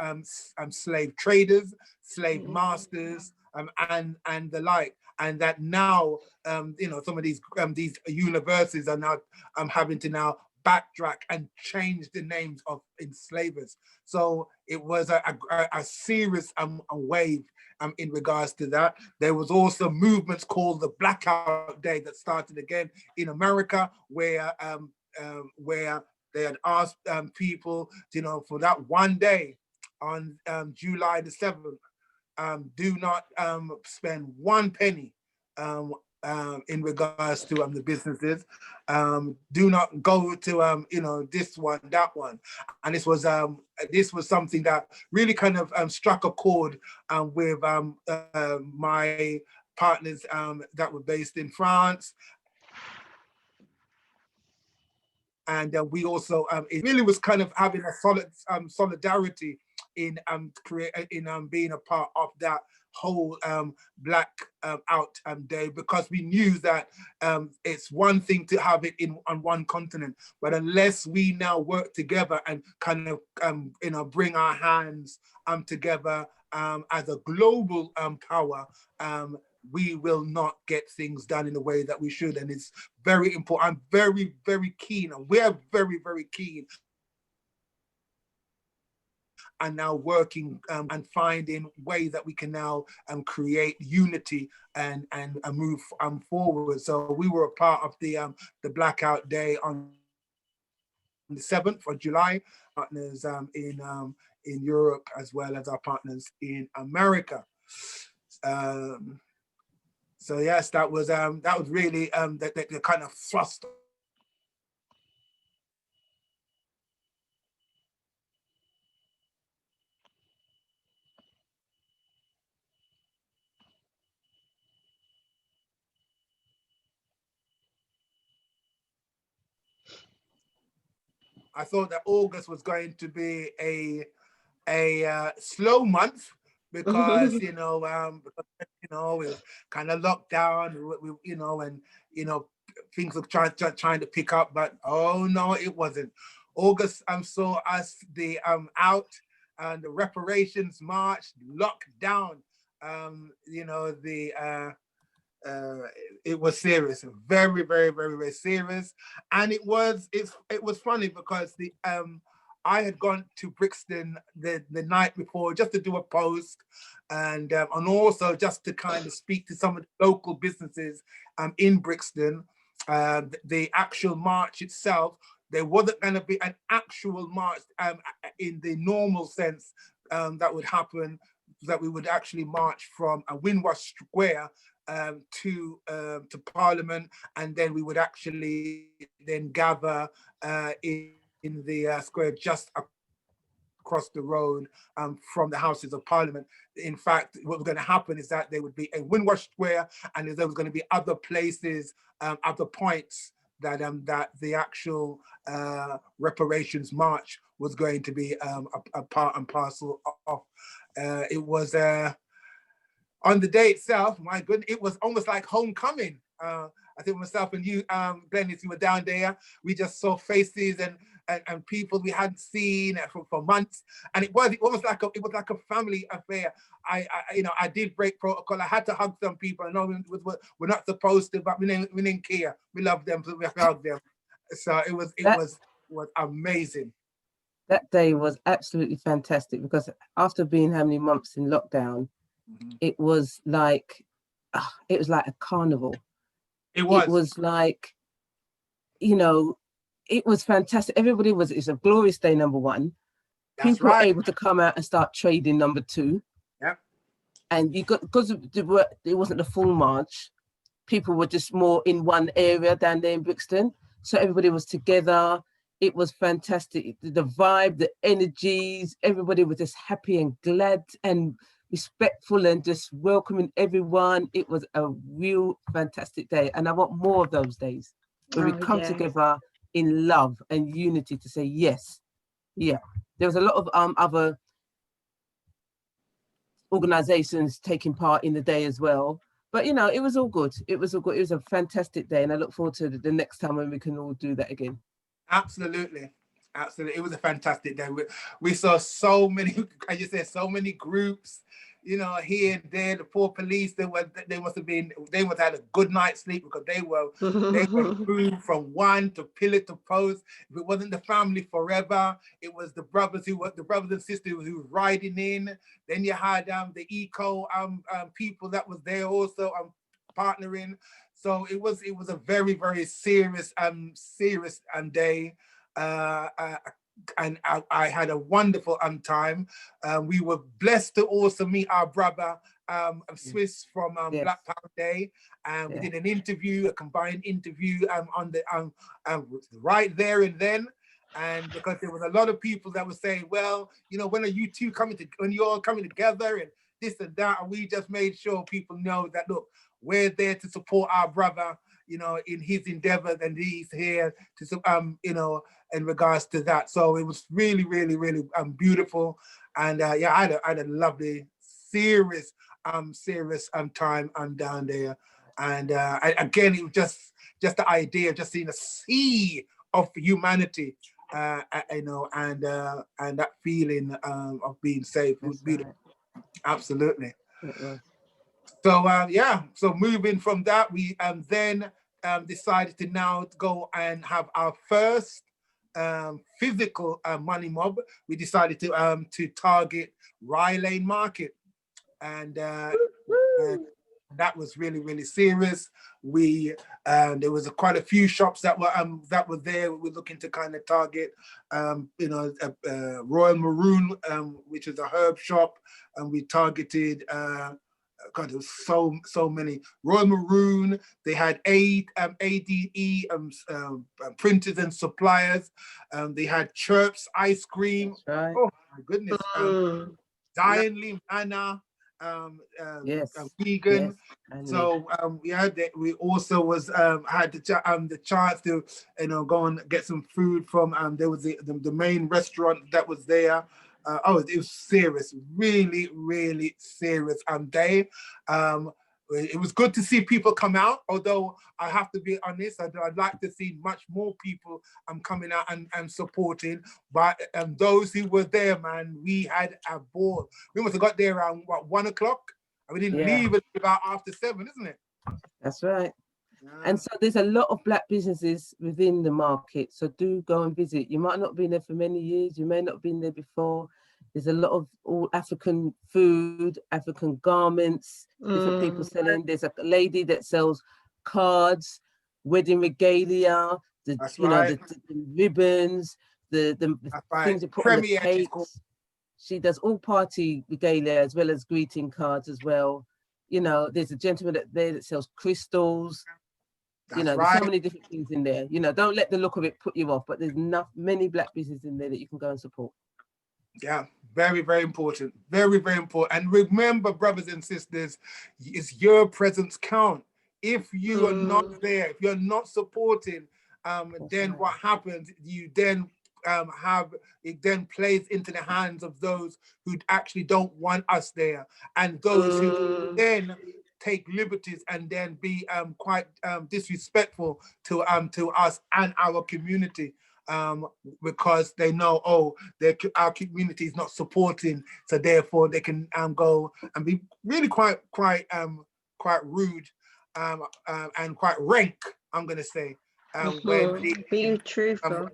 slave traders, slave masters, and the like. And that now, you know, some of these universities are now having to now backtrack and change the names of enslavers. So it was a serious wave in regards to that. There was also movements called the Blackout Day that started again in America, where they had asked people, for that one day on July the 7th, do not spend one penny in regards to the businesses. Do not go to this one, that one. And this was something that really kind of struck a chord with my partners that were based in France. And we also, it really was kind of having a solid solidarity in being a part of that whole Black Out Day, because we knew that it's one thing to have it on one continent, but unless we now work together and kind of bring our hands together as a global power, we will not get things done in the way that we should. And it's very important. I'm very, very keen, and we're very, very keen, and now working and finding ways that we can now create unity and move forward. So we were a part of the Blackout Day on the 7th of July. Partners in Europe, as well as our partners in America. So yes, that was really the kind of thrust. I thought that August was going to be a slow month, because it was kind of locked down, and things were trying to pick up, but oh no, it wasn't. August saw us the out and the reparations march, locked down. It was serious, very, very, very, very serious. And it was funny because I had gone to Brixton the night before just to do a post, and also just to kind of speak to some of the local businesses in Brixton. The actual march itself, there wasn't going to be an actual march in the normal sense that would happen, that we would actually march from a Windrush Square to Parliament, and then we would actually then gather in the square just across the road from the Houses of Parliament. In fact, what was going to happen is that there would be a Windrush Square, and there was going to be other places, other points that the actual reparations march was going to be a part and parcel of. It was on the day itself, my goodness, it was almost like homecoming. I think myself and you, Glennis, you were down there. We just saw faces and people we hadn't seen for months, and it was like a family affair. I did break protocol. I had to hug some people. I know we're not supposed to, but we didn't care. We love them, so we hugged them. So it was amazing.
That day was absolutely fantastic, because after being how many months in lockdown, it was like a carnival. It was like, it was fantastic. Everybody it's a glorious day, number one.
That's
People
right.
were able to come out and start trading, number two.
Yeah.
And you got, because it wasn't the full march, people were just more in one area down there in Brixton. So everybody was together. It was fantastic. The vibe, the energies, everybody was just happy and glad and respectful and just welcoming everyone. It was a real fantastic day. And I want more of those days where we come together in love and unity to say yes. Yeah. There was a lot of other organizations taking part in the day as well. But, it was all good. It was all good. It was a fantastic day. And I look forward to the next time when we can all do that again.
Absolutely. It was a fantastic day. We saw so many, as you said, so many groups, you know, here and there. The poor police, they must have had a good night's sleep, because they were moved from one to pillar to post. If it wasn't the family forever, it was the brothers and sisters who were riding in. Then you had the eco people that was there also partnering. So it was a very, very serious day. And I had a wonderful time. We were blessed to also meet our brother Swiss from Black Power Day, and we did an interview, a combined interview on the right there and then. And because there was a lot of people that were saying, well, you know, when are you two when you're all coming together and this and that, and we just made sure people know that, look, we're there to support our brother, you know, in his endeavors, and he's here to, you know, in regards to that. So it was really, really, really beautiful. And yeah, I had a lovely, serious time down there. And again, it was just the idea of just seeing a sea of humanity, you know, and that feeling of being safe was beautiful. Right. Absolutely. So yeah, so moving from that, we then decided to now go and have our first physical money mob. We decided to target Rye Lane Market, and that was really, really serious. We there was quite a few shops that were there. We're looking to kind of target, you know, Royal Maroon, which is a herb shop, and we targeted. God, there was so many. Royal Maroon. They had ADE printers and suppliers. They had Chirps ice cream. Right. Oh my goodness. Dianly Manor. Vegan. Yes. So we also was had the chance to, you know, go and get some food from there was the main restaurant that was there. It was serious, really, really serious day. It was good to see people come out, although I have to be honest, I'd like to see much more people coming out and supporting. But those who were there, man, we had a ball. We must have got there around, what, 1 o'clock? And we didn't leave it about after 7, isn't it?
That's right. And so there's a lot of Black businesses within the market. So do go and visit. You might not have been there for many years. You may not have been there before. There's a lot of all African food, African garments, different people selling. There's a lady that sells cards, wedding regalia, the ribbons, the things you put on the cakes. She does all party regalia as well as greeting cards as well. You know, there's a gentleman there that sells crystals. You know, there's so many different things in there. You know, don't let the look of it put you off, but there's many Black businesses in there that you can go and support.
Yeah, very, very important. Very, very important. And remember, brothers and sisters, it's your presence count. If you are not there, if you're not supporting, then what happens? You then it then plays into the hands of those who actually don't want us there, and those who then take liberties and then be quite disrespectful to us and our community, because they know, our community is not supporting, so therefore they can go and be really quite rude and quite rank, I'm gonna say, when
being truthful,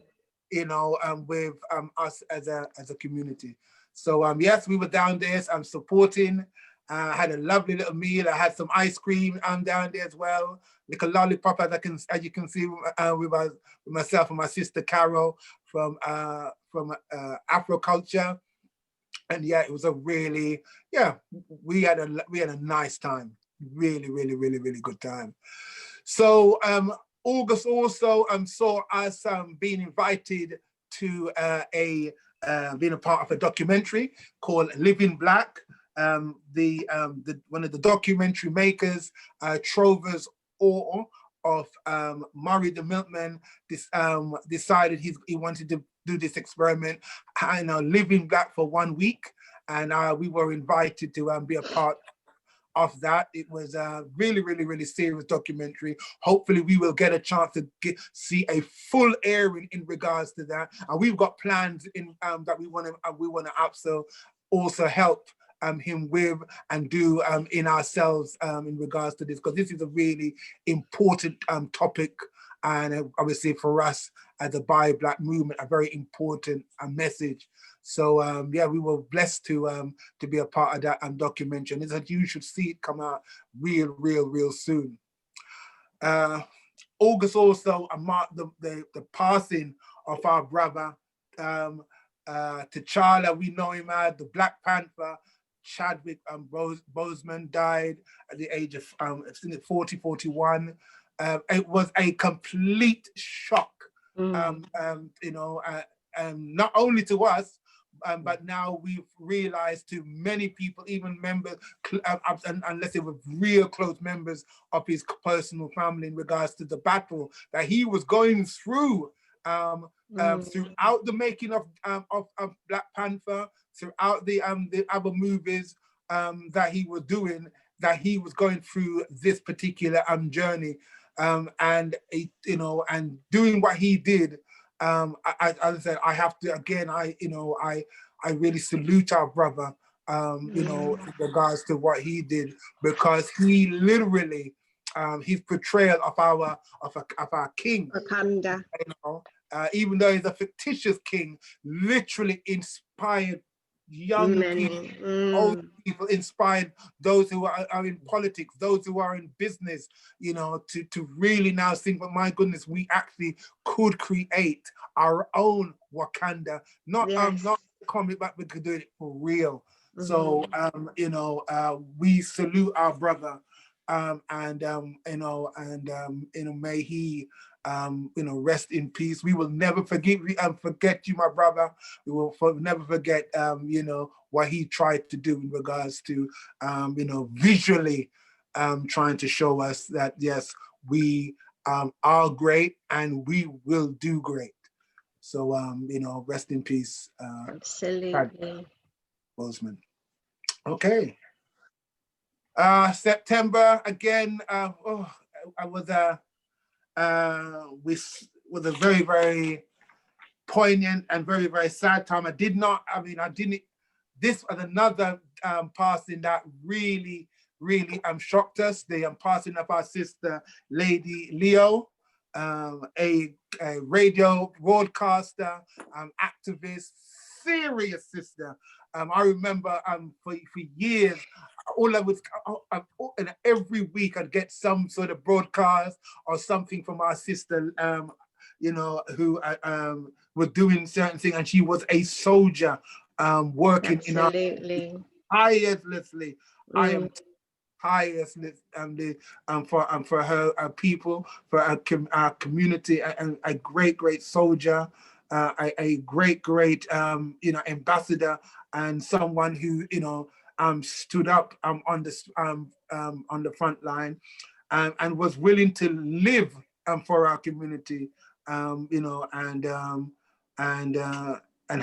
you know, with us as a community. So yes, we were down there supporting. Had a lovely little meal. I had some ice cream down there as well, like a lollipop, as you can see, with myself and my sister Carol from Afro Culture. And yeah, it was a really, we had a nice time. Really, really, really, really good time. So August also saw us being invited to being a part of a documentary called Living Black. One of the documentary makers, Trovers Orr of Murray the Milkman, decided he wanted to do this experiment, Living Black for 1 week, and we were invited to be a part of that. It was a really, really, really serious documentary. Hopefully we will get a chance to see a full airing in regards to that, and we've got plans in that we want to also help him with and do in ourselves in regards to this, because this is a really important topic, and obviously for us as a Buy Black movement, a very important message. So yeah, we were blessed to be a part of that documentary, and it's that you should see it come out real soon. August also marked the passing of our brother T'Challa. We know him as the Black Panther. Chadwick Boseman died at the age of 41. It was a complete shock, you know, not only to us, but now we've realized to many people, even members, unless they were real close members of his personal family, in regards to the battle that he was going through throughout the making of Black Panther, throughout the other movies that he was doing, that he was going through this particular journey, and you know, and doing what he did. As I said, I have to again. I really salute our brother. You know, in regards to what he did, because he literally, his portrayal of our king,
Wakanda.
you know, even though he's a fictitious king, literally inspired young people, old people, inspired those who are in politics, those who are in business, you know, to really now think, but my goodness, we actually could create our own Wakanda, not comic, but we could do it for real. So you know, we salute our brother, and you know, may he you know, rest in peace. We will never forget you, my brother. We will never forget you know, what he tried to do in regards to you know, visually trying to show us that yes, we are great and we will do great. So you know, rest in peace.
Absolutely.
Boseman. Okay. September again. I was was a very poignant and very sad time. I didn't. This was another passing that really shocked us. The passing of our sister, Lady Leo, a radio broadcaster, activist, serious sister. I remember for years, all I was, and every week I'd get some sort of broadcast or something from our sister, you know, who were doing certain things, and she was a soldier working in our tirelessly. I am tirelessly for her people, for our community, and a great soldier. A great you know, ambassador, and someone who, you know, stood up on the front line, and was willing to live for our community, you know, and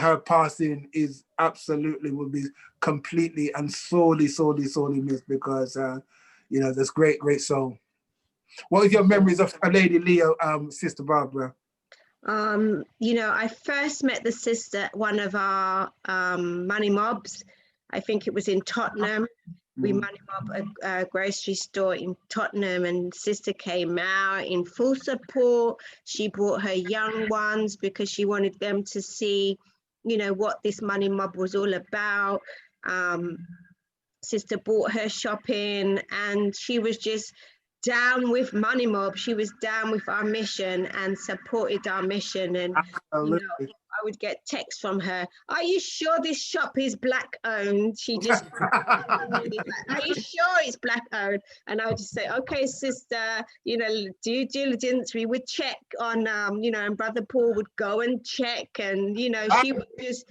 her passing is absolutely, will be completely and sorely missed, because you know, this great soul. What is your memories of Lady Leo, Sister Barbara?
You know, I first met the sister at one of our money mobs. I think it was in Tottenham. We money mob a grocery store in Tottenham, and sister came out in full support. She brought her young ones because she wanted them to see, you know, what this money mob was all about. Sister bought her shopping, and she was just down with money mob. She was down with our mission and supported our mission. And you know, I would get texts from her, are you sure this shop is Black owned? She just are you sure it's Black owned? And I would just say, okay, sister, you know, due diligence. We would check on you know, and Brother Paul would go and check, and you know, she would just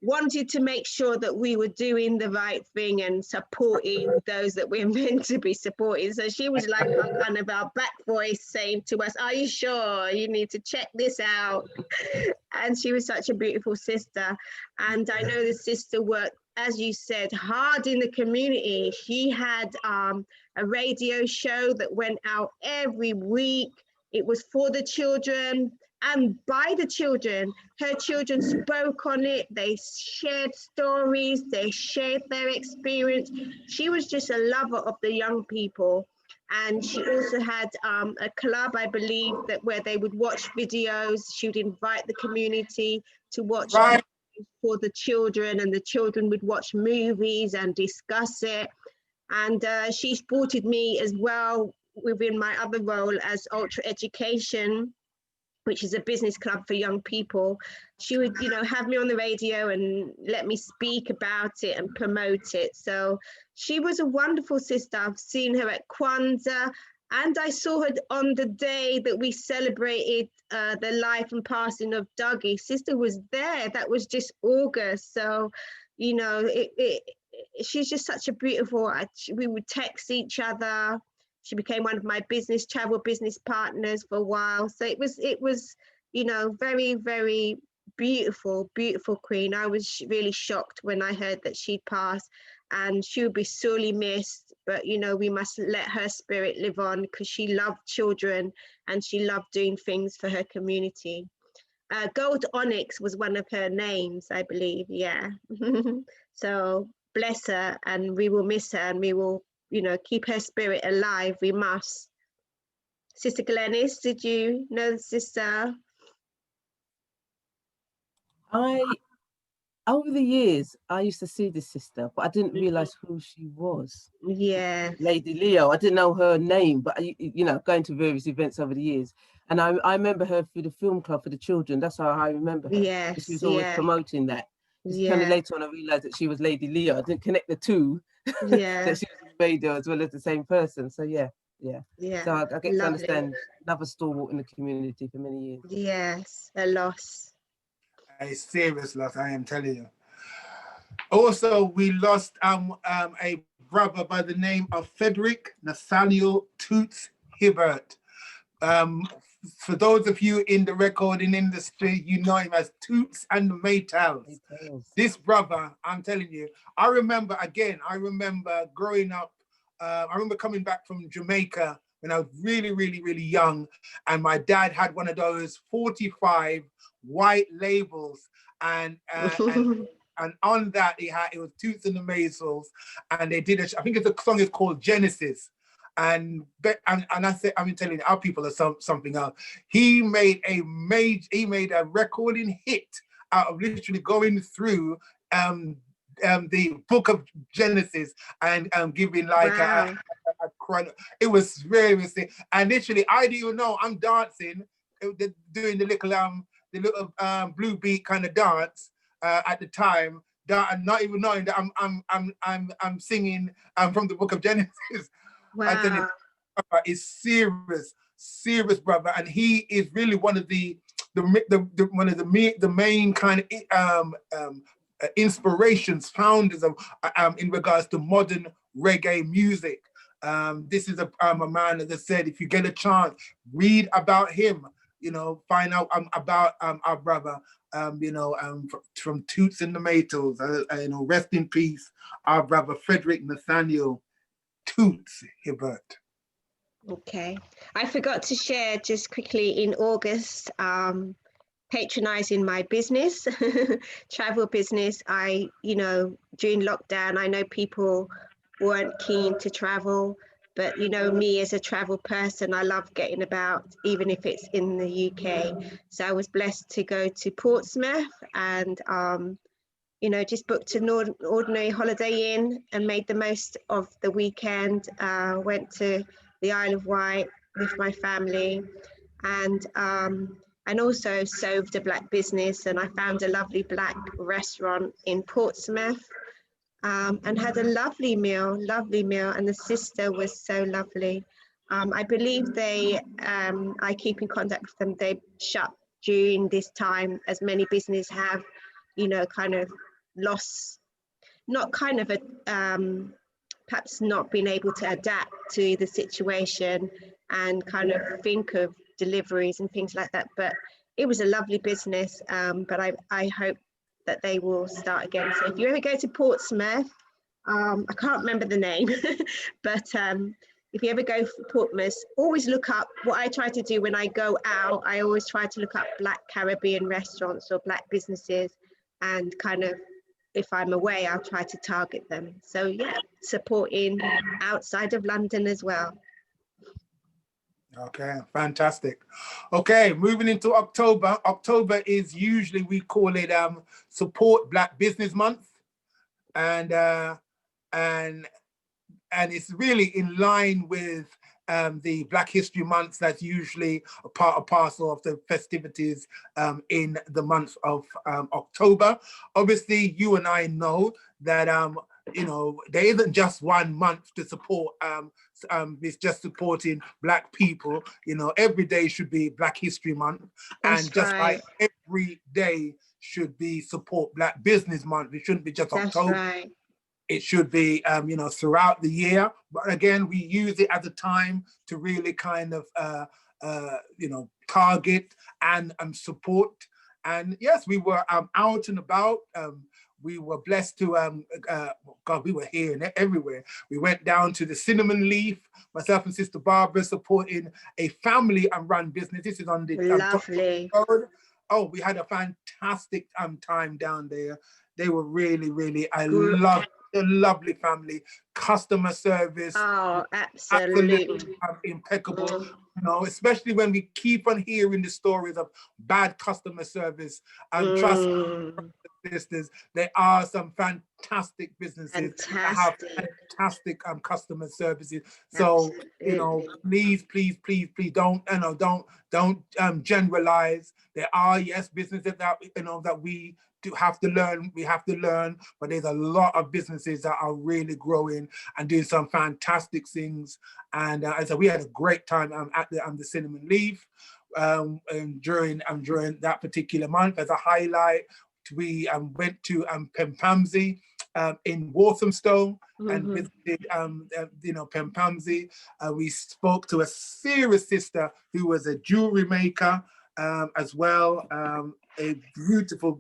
wanted to make sure that we were doing the right thing and supporting those that we're meant to be supporting. So she was like kind of our back voice saying to us, are you sure? You need to check this out. And she was such a beautiful sister. And I know the sister worked, as you said, hard in the community. She had a radio show that went out every week. It was for the children. and by the children. Her children spoke on it, they shared stories, they shared their experience. She was just a lover of the young people. And she also had a club, I believe, that where they would watch videos. She would invite the community to watch
Right.
for the children, and the children would watch movies and discuss it. And she supported me as well within my other role as Ultra Education, which is a business club for young people. She would, have me on the radio and let me speak about it and promote it. So she was a wonderful sister. I've seen her at Kwanzaa, and I saw her on the day that we celebrated the life and passing of Dougie. Sister was there. That was just August. So, she's just such a beautiful, we would text each other. She became one of my travel business partners for a while. So it was, very, very beautiful, beautiful queen. I was really shocked when I heard that she'd passed, and she would be sorely missed. But, we must let her spirit live on, because she loved children and she loved doing things for her community. Gold Onyx was one of her names, I believe. Yeah. So bless her, and we will miss her, and we will, keep her spirit alive. We must. Sister Glennis, did you know the sister?
Over the years, I used to see this sister, but I didn't realize who she was.
Yeah.
Lady Leo. I didn't know her name, but going to various events over the years. And I remember her through the film club for the children. That's how I remember her.
Yes.
She was always promoting that. It's kind of later on I realized that she was Lady Leo. I didn't connect the two.
Yeah.
That she was on radio as well as the same person. So yeah. So I get to understand another stalwart in the community for many years.
Yes, a loss.
A serious loss, I am telling you. Also, we lost a brother by the name of Frederick Nathaniel Toots Hibbert. For those of you in the recording industry, you know him as Toots and the Maytals. This brother, I'm telling you, I remember growing up. I remember coming back from Jamaica when I was really, really, really young, and my dad had one of those 45 white labels, and on that it was Toots and the Maytals, and they did I think the song is called Genesis. And I said, I'm telling you, our people are something else. He made a recording hit out of literally going through the book of Genesis and giving like a it was very sick. And literally, I didn't even know I'm dancing, doing the little blue beat kind of dance at the time. That I'm not even knowing that I'm singing from the book of Genesis.
Wow.
I tell you, is serious brother, and he is really one of the main kind of inspirations, founders of in regards to modern reggae music. This is a man, as I said, if you get a chance, read about him. Find out about our brother. From Toots and the Maytals. Rest in peace, our brother Frederick Nathaniel Toots Hibbert.
Okay, I forgot to share just quickly in August, patronizing my business, travel business. During lockdown, I know people weren't keen to travel, but me as a travel person, I love getting about, even if it's in the UK. So I was blessed to go to Portsmouth and just booked an ordinary Holiday Inn and made the most of the weekend. Went to the Isle of Wight with my family, and also served a black business. And I found a lovely black restaurant in Portsmouth, and had a lovely meal. And the sister was so lovely. I believe I keep in contact with them. They shut during this time, as many businesses have, kind of lost, not kind of perhaps not being able to adapt to the situation and kind of think of deliveries and things like that. But it was a lovely business, but I hope that they will start again. So if you ever go to Portsmouth, I can't remember the name, but if you ever go for Portsmouth, always look up, what I try to do when I go out, I always try to look up Black Caribbean restaurants or Black businesses, and kind of, if I'm away, I'll try to target them. So yeah, supporting outside of London as well.
Okay, fantastic. Okay, moving into October. October is usually, we call it Support Black Business Month, and it's really in line with the Black History Month. That's usually a part and parcel of the festivities in the month of October. Obviously, you and I know that you know, there isn't just one month to support. It's just supporting Black people. You know, every day should be Black History Month, and just like every day should be Support Black Business Month. It shouldn't be just October.
Right.
It should be, you know, throughout the year. But again, we use it as a time to really kind of, you know, target and support. And yes, we were out and about. We were blessed to, God, we were here and everywhere. We went down to the Cinnamon Leaf, myself and Sister Barbara, supporting a family and run business. This is on the
Lovely.
road. Oh, we had a fantastic time down there. They were really, really, I love a lovely family, customer service.
Oh, absolutely.
Impeccable. You know, especially when we keep on hearing the stories of bad customer service. Trust sisters, there are some fantastic businesses that have fantastic customer services. So you know, please don't, you know, don't generalize. There are, yes, businesses that, you know, that we do have to learn. We have to learn, but there's a lot of businesses that are really growing and doing some fantastic things. And so we had a great time at the Cinnamon Leaf. And during that particular month, as a highlight, we went to Pempamsey in Walthamstow and visited, you know, Pempamsey. We spoke to a serious sister who was a jewelry maker as well. A beautiful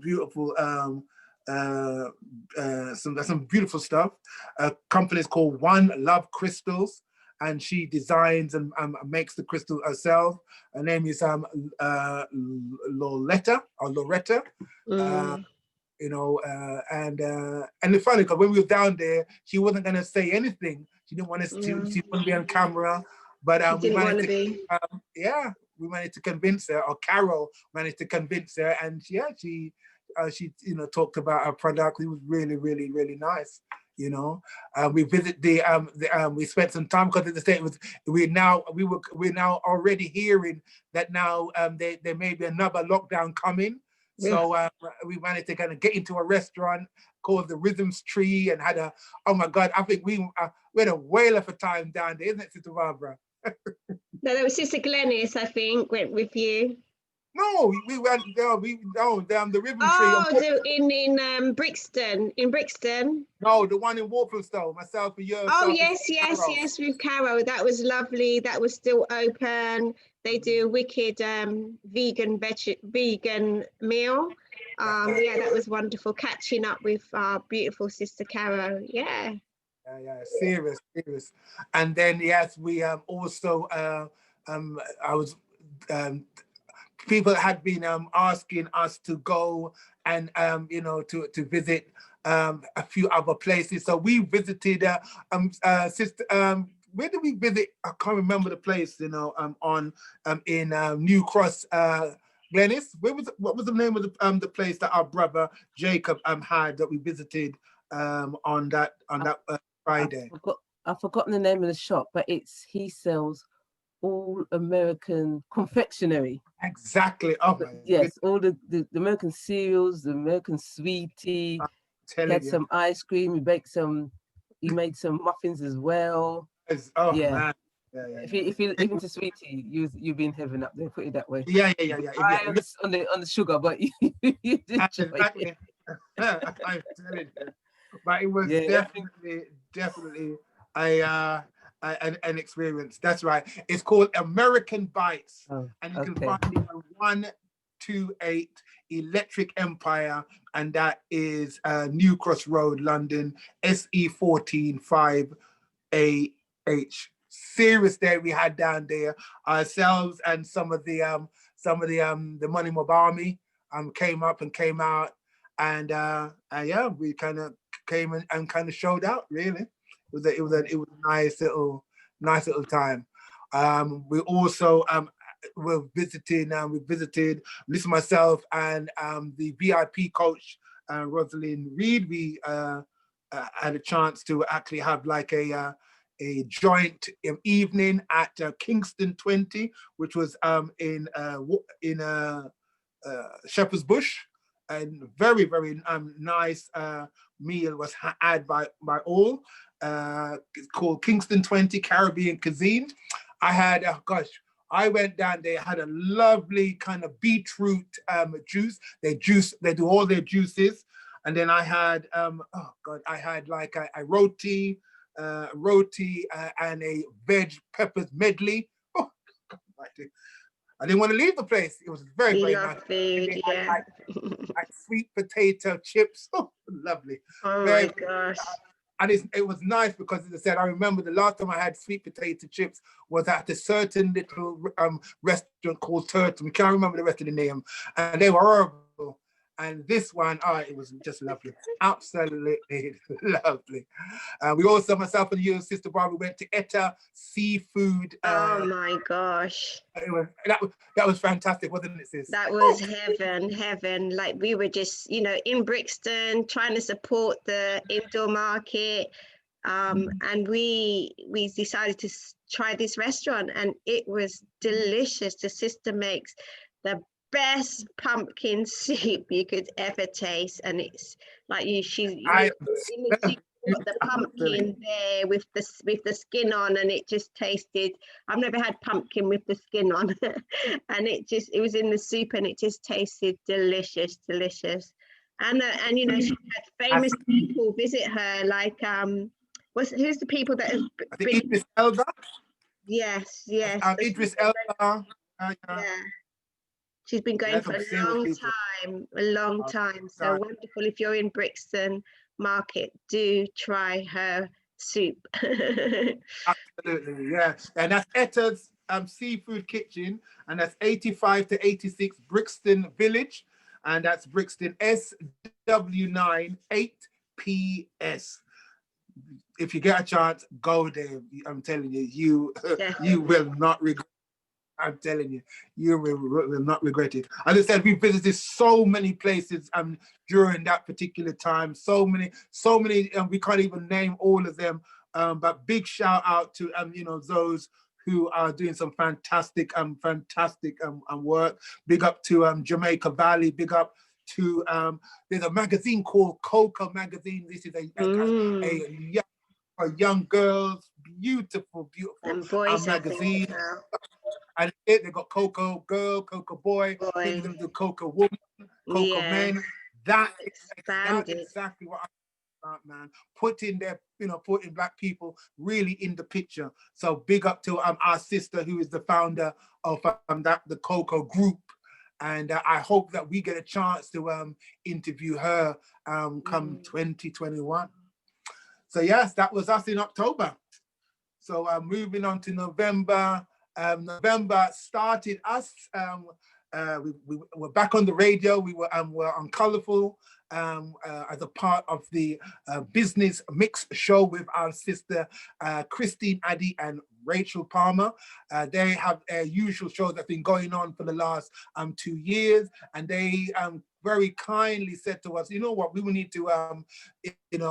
some beautiful stuff. A company is called One Love Crystals, and she designs and makes the crystal herself. Her name is Loretta. You know, and it's funny because when we were down there, she wasn't going to say anything. She didn't want us to. She wouldn't be on camera, but we managed to. Yeah, we managed to convince her, or Carol managed to convince her, and yeah, she you know, talked about our product. It was really nice. You know, we visit we spent some time, because the state was, we're now already hearing that now there may be another lockdown coming. So we managed to kind of get into a restaurant called the Rhythms Tree and had oh my God, I think we had a whale of a time down there, isn't it, Sister Barbara?
No, that was Sister Glennis, I think, went with you.
No, we went down the Rhythm Tree.
Oh, in Brixton,
No, the one in Walthamstow, myself and yours.
Oh, yes, with Carol. That was lovely. That was still open. They do a wicked vegan meal. Yeah, that was wonderful, catching up with our beautiful Sister Carol. Yeah,
serious. And then yes, we also I was people had been asking us to go and you know, to visit a few other places. So we visited sister where did we visit? I can't remember the place, you know, in New Cross, Glennis. What was the name of the place that our brother Jacob had that we visited on that Friday?
I've forgotten the name of the shop, but he sells all American confectionery.
Exactly. Oh,
yes, all the American cereals, the American sweetie. He had some ice cream. He made some muffins as well.
Oh
yeah.
Man.
If you're into sweetie, you've been heaven up there. Put it that way.
Yeah.
On the sugar, but you
exactly. I'm telling you. But it was definitely an experience. That's right. It's called American Bites, and you can find it on 128 Electric Empire, and that is New Cross Road, London, SE14 5AH. serious day we had down there. Ourselves and some of the Money Mob Army came up and came out, and yeah, we kind of came and kind of showed out. Really, it was a nice little time. We also we visited, Lisa, myself, and the VIP coach, Rosalind Reed. We had a chance to actually have like a joint evening at Kingston 20, which was in Shepherd's Bush, and very, very nice meal was had by all. It's called Kingston 20 Caribbean Cuisine. I had, I went down there, had a lovely kind of beetroot juice. They do all their juices. And then I had, I had like a roti and a veg peppers medley. Oh, God, I didn't want to leave the place. It was very, very nice.
Food, yeah.
Like sweet potato chips. Oh, lovely.
Oh
very,
my gosh.
And it was nice because, as I said, I remember the last time I had sweet potato chips was at a certain little restaurant called Turtle. I can't remember the rest of the name. And they were horrible. And this one, it was just lovely. Absolutely lovely. We also, myself and you, Sister Barbara, went to Etta Seafood.
Oh my gosh.
That was fantastic, wasn't it, sis?
That was heaven. Like we were just, in Brixton trying to support the indoor market. And we decided to try this restaurant, and it was delicious. The sister makes the best pumpkin soup you could ever taste, and it's like the pumpkin there with the skin on, and it just tasted. I've never had pumpkin with the skin on, and it was in the soup, and it just tasted delicious. And she had famous people visit her, like who's the people that have been?
Idris Elba.
Yes.
Idris Elba.
Yeah. She's been going for a long time. So wonderful. If you're in Brixton Market, do try her soup.
Absolutely, yeah. And that's Etta's Seafood Kitchen, and that's 85 to 86 Brixton Village, and that's Brixton SW9 8PS. If you get a chance, go there. I'm telling you, you will not regret. I'm telling you, you will not regret it. As I said, we visited so many places during that particular time. So many, we can't even name all of them. But big shout out to those who are doing some fantastic work. Big up to Jamaica Valley. Big up to there's a magazine called Cocoa Magazine. This is a young girls, beautiful
and boys
magazine. And they got Cocoa Girl, Cocoa Boy, the Cocoa Woman, Cocoa Men. That's exactly what I about, man. Putting Black people really in the picture. So big up to our sister, who is the founder of the Cocoa Group. And I hope that we get a chance to interview her come 2021. So yes, that was us in October. So moving on to November. November started us. We were back on the radio. We were on Colourful as a part of the business mix show with our sister Christine Addy and Rachel Palmer. They have a usual show that's been going on for the last 2 years, and they very kindly said to us, you know what, we will need to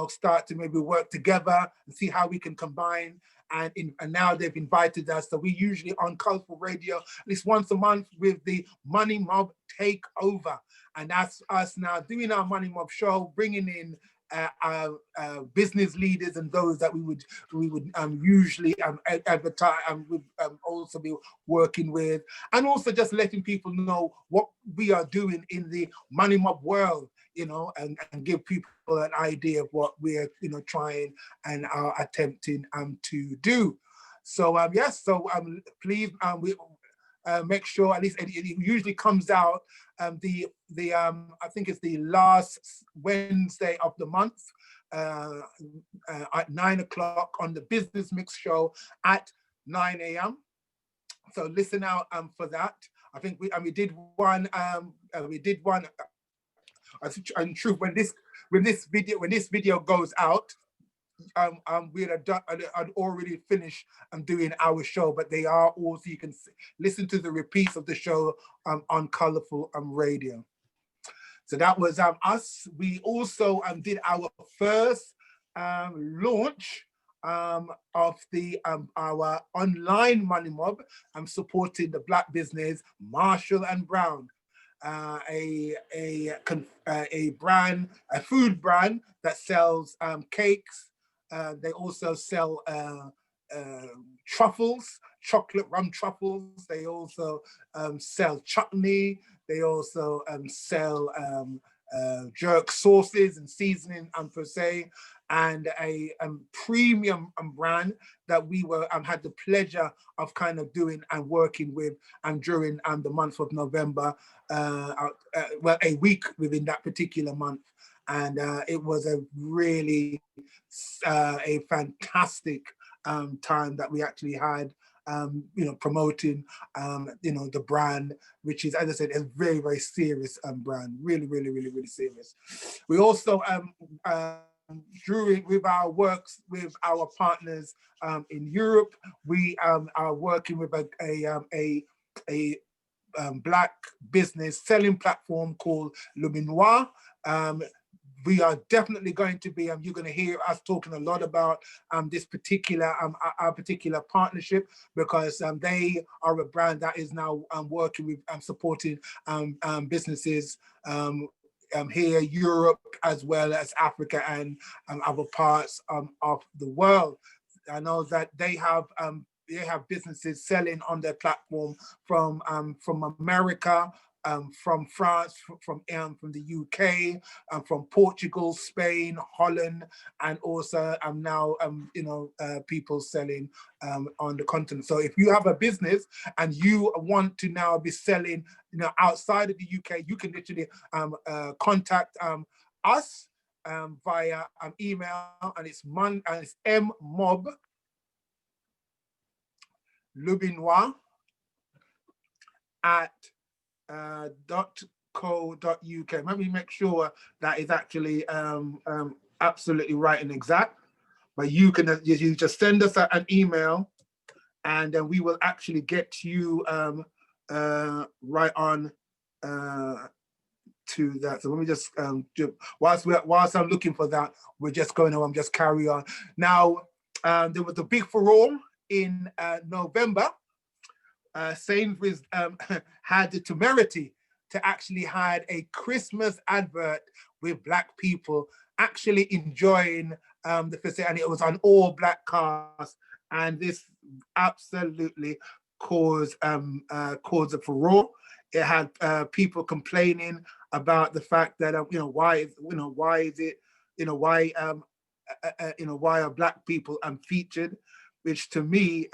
start to maybe work together and see how we can combine. And now they've invited us. So we usually on Colourful Radio at least once a month with the Money Mob Takeover. And that's us now doing our Money Mob show, bringing in our business leaders and those that we would usually advertise and would also be working with, and also just letting people know what we are doing in the Money Mob world, and give people an idea of what we're trying and are attempting to do. So yes, so please make sure at least it usually comes out the I think it's the last Wednesday of the month at 9 o'clock on the Business Mix show at 9 a.m. So listen out for that. I think we did one. In truth, when this video goes out, I'd already finished doing our show, but they are also, you can listen to the repeats of the show on Colorful Radio. So that was us. We also did our first launch of the our online money mob, supporting the Black business Marshall and Brown, a brand, a food brand that sells cakes. They also sell truffles, chocolate rum truffles. They also sell chutney. They also sell jerk sauces and seasoning per se, and a premium brand that we were had the pleasure of kind of doing and working with during the month of November, well, a week within that particular month. And it was a really a fantastic time that we actually had, promoting, the brand, which is, as I said, a very, very serious brand, really, really, really, really serious. We also, with our works with our partners in Europe, we are working with a Black business selling platform called Luminoir. We are definitely going to be, you're going to hear us talking a lot about this particular, our particular partnership, because they are a brand that is now working with supporting businesses here, Europe, as well as Africa and other parts of the world. I know that they have businesses selling on their platform from America, from France, from the UK, from Portugal, Spain, Holland, and also now people selling on the continent. So if you have a business and you want to now be selling outside of the UK, you can literally contact us via email, and it's mmob Lubinois at .co.uk. Let me make sure that is actually absolutely right and exact. But you can you just send us an email, and then we will actually get you right on to that. So let me just whilst I'm looking for that, we're just going to just carry on. Now there was a big furore in November. Sainsbury's had the temerity to actually had a Christmas advert with Black people actually enjoying the festival, and it was an all Black cast, and this absolutely caused a furore. It had people complaining about the fact that why are Black people featured, which to me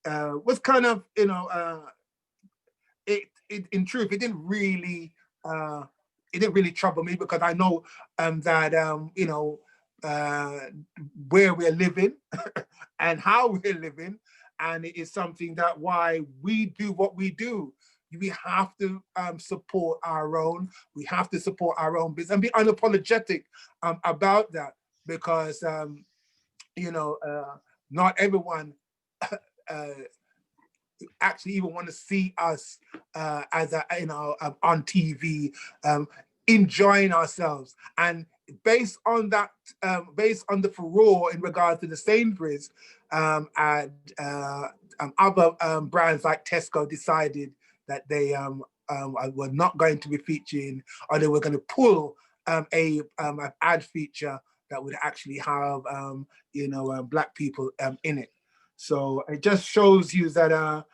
was kind of, in truth, it didn't really trouble me, because I know that where we're living and how we're living, and it is something that why we do what we do. We have to support our own. We have to support our own business and be unapologetic about that, because not everyone actually even want to see us as on TV enjoying ourselves. And based on that, based on the furore in regards to the Sainsbury's, and other brands like Tesco decided that they were not going to be featuring, or they were going to pull an ad feature that would actually have Black people in it. So it just shows you that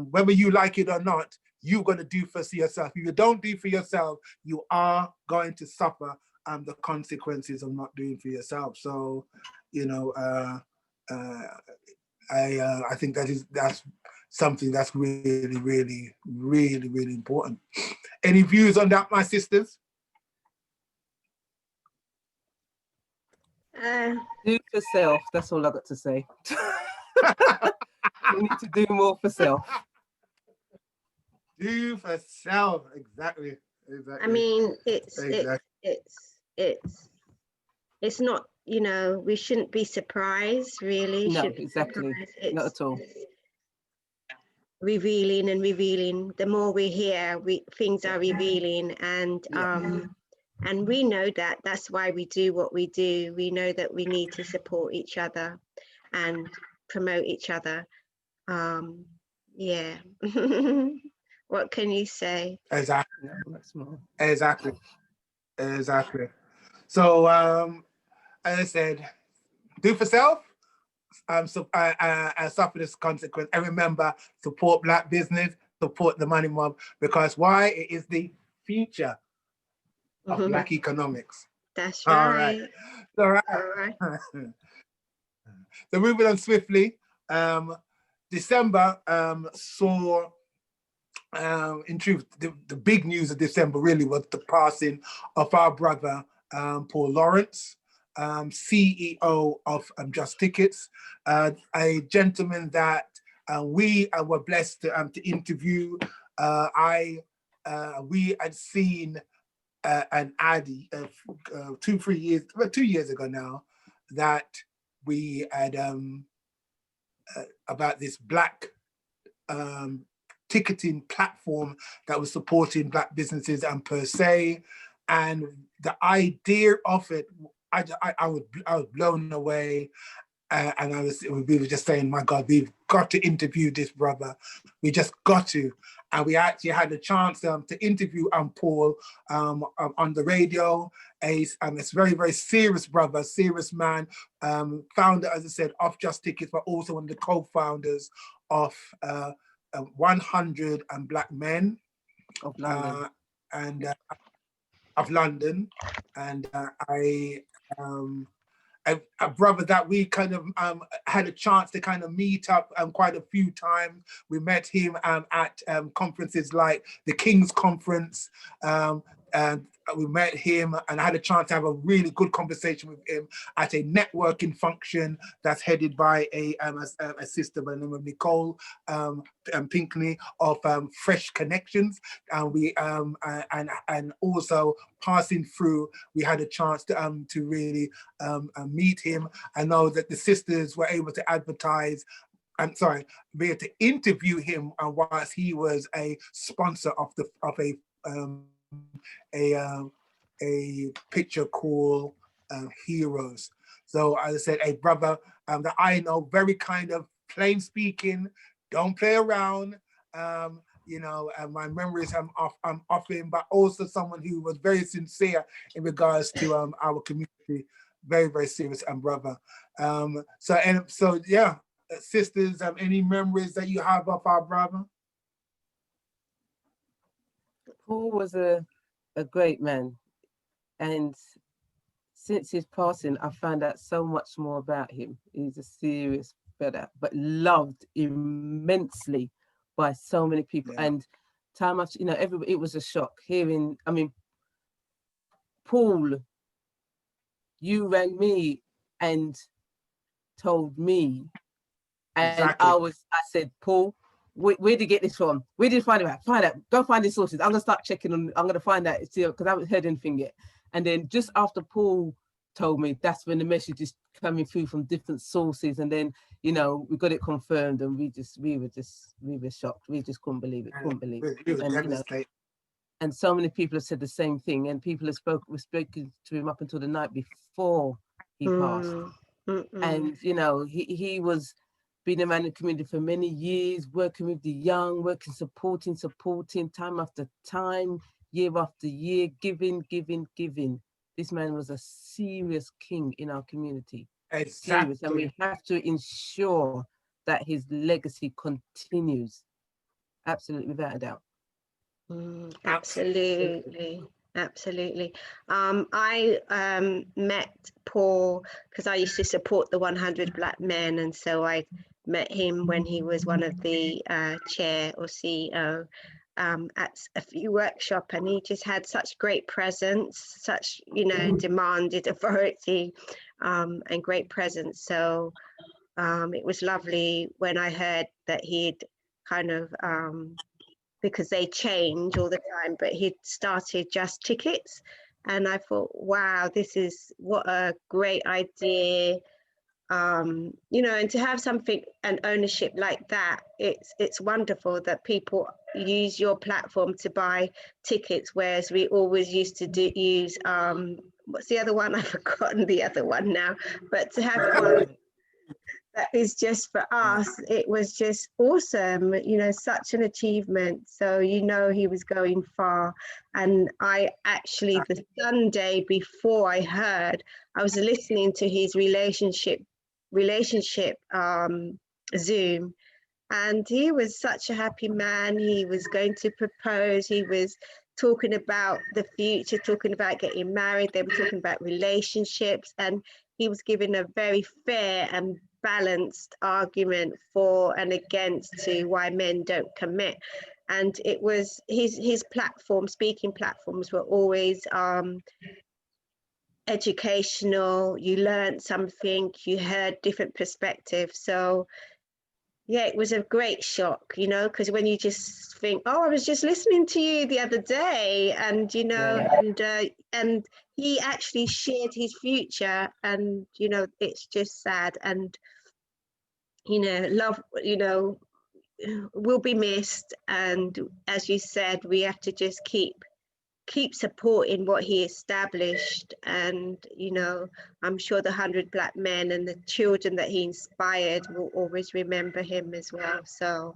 whether you like it or not, you're going to do for yourself. If you don't do for yourself, you are going to suffer the consequences of not doing for yourself. So I think that's something that's really, really, really, really important. Any views on that, my sisters?
Do for self. That's all I got to say. You need to do more for self.
Do for self, exactly.
I mean,
Exactly.
it's not, you know, we shouldn't be surprised, really.
No,
Shouldn't be
exactly.
surprised.
Not at all.
It's revealing and revealing. The more we hear, things are revealing, and
Yeah.
and we know that. That's why we do what we do. We know that we need to support each other and promote each other. Yeah. What can you say?
Exactly.
No, that's more.
Exactly. Exactly. So, as I said, do for self. Suffer this consequence. And remember, support Black business, support the Money Mob, because why? It is the future of Black economics.
That's
All right.
right.
All right.
All right.
So moving on swiftly, December saw, in truth, the big news of December really was the passing of our brother, Paul Lawrence, CEO of Just Tickets, a gentleman that we were blessed to interview. We had seen an ad 2 years ago now, that we had about this Black ticketing platform that was supporting Black businesses and per se, and the idea of it, I was blown away. And we were just saying, my God, we've got to interview this brother. We just got to. And we actually had a chance to interview Paul on the radio. It's very, very serious brother, serious man, founder, as I said, of Just Tickets, but also one of the co-founders of 100 Black Men
Of London.
and of London. And a brother that we kind of had a chance to kind of meet up quite a few times. We met him at conferences like the King's Conference, and we met him and I had a chance to have a really good conversation with him at a networking function that's headed by a sister by the name of Nicole Pinckney of Fresh Connections. And also passing through, we had a chance to really meet him. I know that the sisters were able to advertise, be able to interview him whilst he was a sponsor of a picture called Heroes. So as I said, a brother that I know, very kind of plain speaking, don't play around. You know, and my memories I'm off him, but also someone who was very sincere in regards to our community. Very, very serious brother. So yeah, sisters, any memories that you have of our brother?
Paul was a great man, and since his passing, I found out so much more about him. He's a serious brother, but loved immensely by so many people. Yeah. And time after, everybody, it was a shock hearing. I mean, Paul, you rang me and told me, and exactly. I said, Paul, where did you get this from? Where did you find it out? Find out. Go find these sources. I'm gonna start checking on. I'm gonna find out because I haven't heard anything yet. And then just after Paul told me, that's when the message is coming through from different sources. And then we got it confirmed, and we were shocked. We just couldn't believe it. And so many people have said the same thing, and people have spoken to him up until the night before he passed. And he was being a man in the community for many years, working with the young, supporting time after time, year after year, giving. This man was a serious king in our community.
Exactly.
Serious, and we have to ensure that his legacy continues. Absolutely, without a doubt.
Absolutely. I met Paul because I used to support the 100 Black Men, and so I met him when he was one of the chair or CEO at a few workshops, and he just had such great presence, such demanded authority, and great presence. So it was lovely when I heard that he'd kind of, because they change all the time, but he'd started Just Tickets. And I thought, wow, this is what a great idea. You know, and to have something and ownership like that, it's wonderful that people use your platform to buy tickets, whereas we always used to use what's the other one? I've forgotten the other one now, but to have one that is just for us, it was just awesome, you know, such an achievement. So, you know, he was going far. And I actually, the Sunday before I heard, I was listening to his relationship Zoom, and he was such a happy man. He was going to propose. He was talking about the future, talking about getting married. They were talking about relationships, and he was giving a very fair and balanced argument for and against to why men don't commit. And it was his platform, speaking platforms were always educational. You learned something, you heard different perspectives. So yeah, it was a great shock, you know, because when you just think, oh, I was just listening to you the other day, and you know, and he actually shared his future, and you know, it's just sad, and you know, love, you know, will be missed, and as you said, we have to just keep supporting what he established. And you know, I'm sure the 100 Black men and the children that he inspired will always remember him as well. So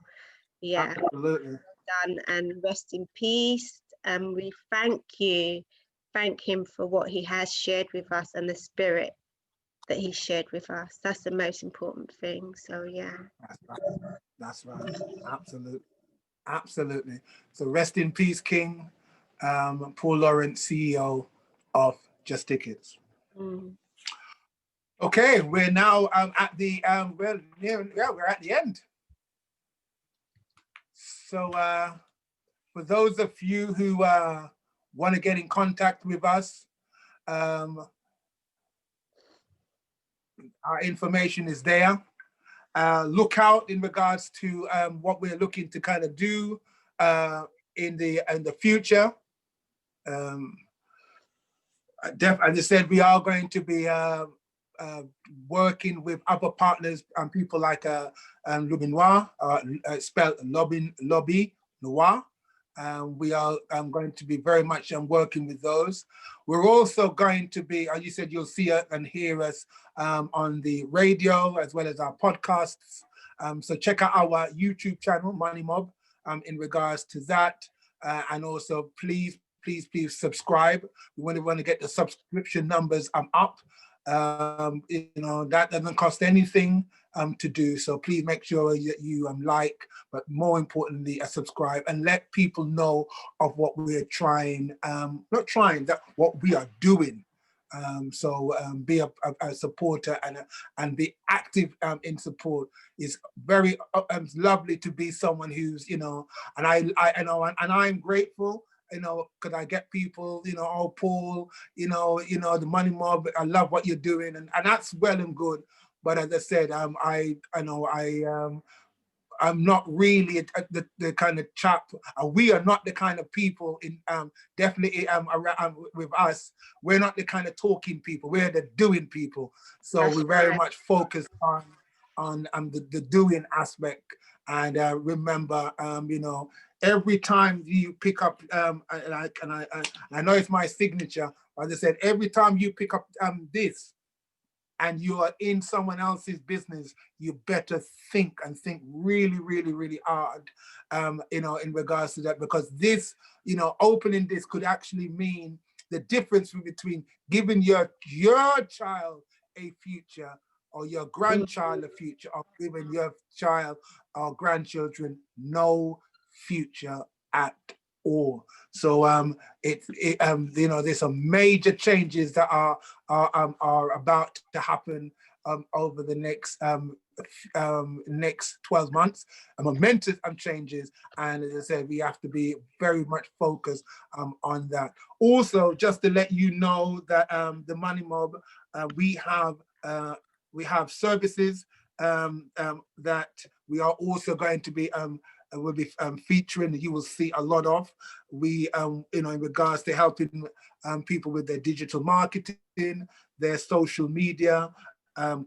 yeah,
Absolutely.
done, and rest in peace. And we thank him for what he has shared with us and the spirit that he shared with us. That's the most important thing. So yeah,
That's right. Absolutely. Absolutely. So rest in peace, King. Paul Lawrence, CEO of Just Tickets. Okay, we're now at the we're at the end. So for those of you who want to get in contact with us, our information is there. Look out in regards to what we're looking to kind of do in the future. As I said, we are going to be working with other partners and people like Lubinoir, spelled Lobby Noir. We are going to be very much working with those. We're also going to be, as you said, you'll see us and hear us on the radio as well as our podcasts. So check out our YouTube channel, Money Mob, in regards to that. And also, please subscribe. We want to get the subscription numbers up. You know, that doesn't cost anything to do. So please make sure that you like, but more importantly, subscribe and let people know of what we're trying, that what we are doing. So be a supporter and be active in support. Is very lovely to be someone who's, you know, and I know, and I'm grateful, you know, because I get people, you know, oh, Paul, you know, the Money Mob, I love what you're doing, and that's well and good. But as I said, I'm not really the kind of chap. We are not the kind of people in definitely around with us. We're not the kind of talking people. We're the doing people. So
That's
we're very
right.
much focused on the doing aspect. And remember, you know, every time you pick up, I know it's my signature. As I said, every time you pick up this, and you are in someone else's business, you better think really, really, really hard, you know, in regards to that, because this, you know, opening this could actually mean the difference between giving your child a future or your grandchild a future, or giving your child or grandchildren no future at all. So you know, there's some major changes that are about to happen over the next 12 months, momentous changes. And as I said, we have to be very much focused on that. Also, just to let you know that the Money Mob, we have services that we are also going to be will be featuring. You will see a lot of. We you know, in regards to helping people with their digital marketing, their social media,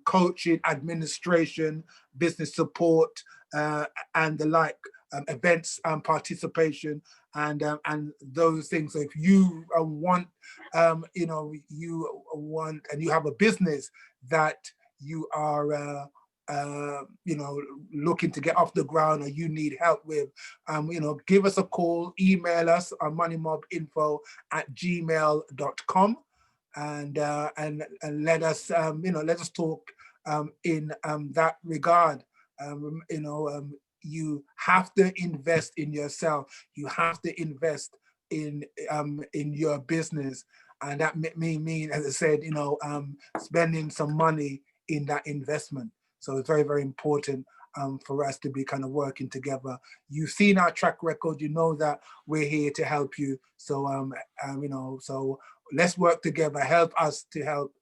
coaching, administration, business support, and the like, events participation, and those things. So if you want, you know, you want, and you have a business that you are you know, looking to get off the ground, or you need help with, you know, give us a call, email us on moneymobinfo@gmail.com, and let us you know, let us talk in that regard. You know, you have to invest in yourself. You have to invest in your business, and that may mean, as I said, you know, spending some money in that investment. So it's very, very important for us to be kind of working together. You've seen our track record. You know that we're here to help you. So you know, so let's work together. Help us to help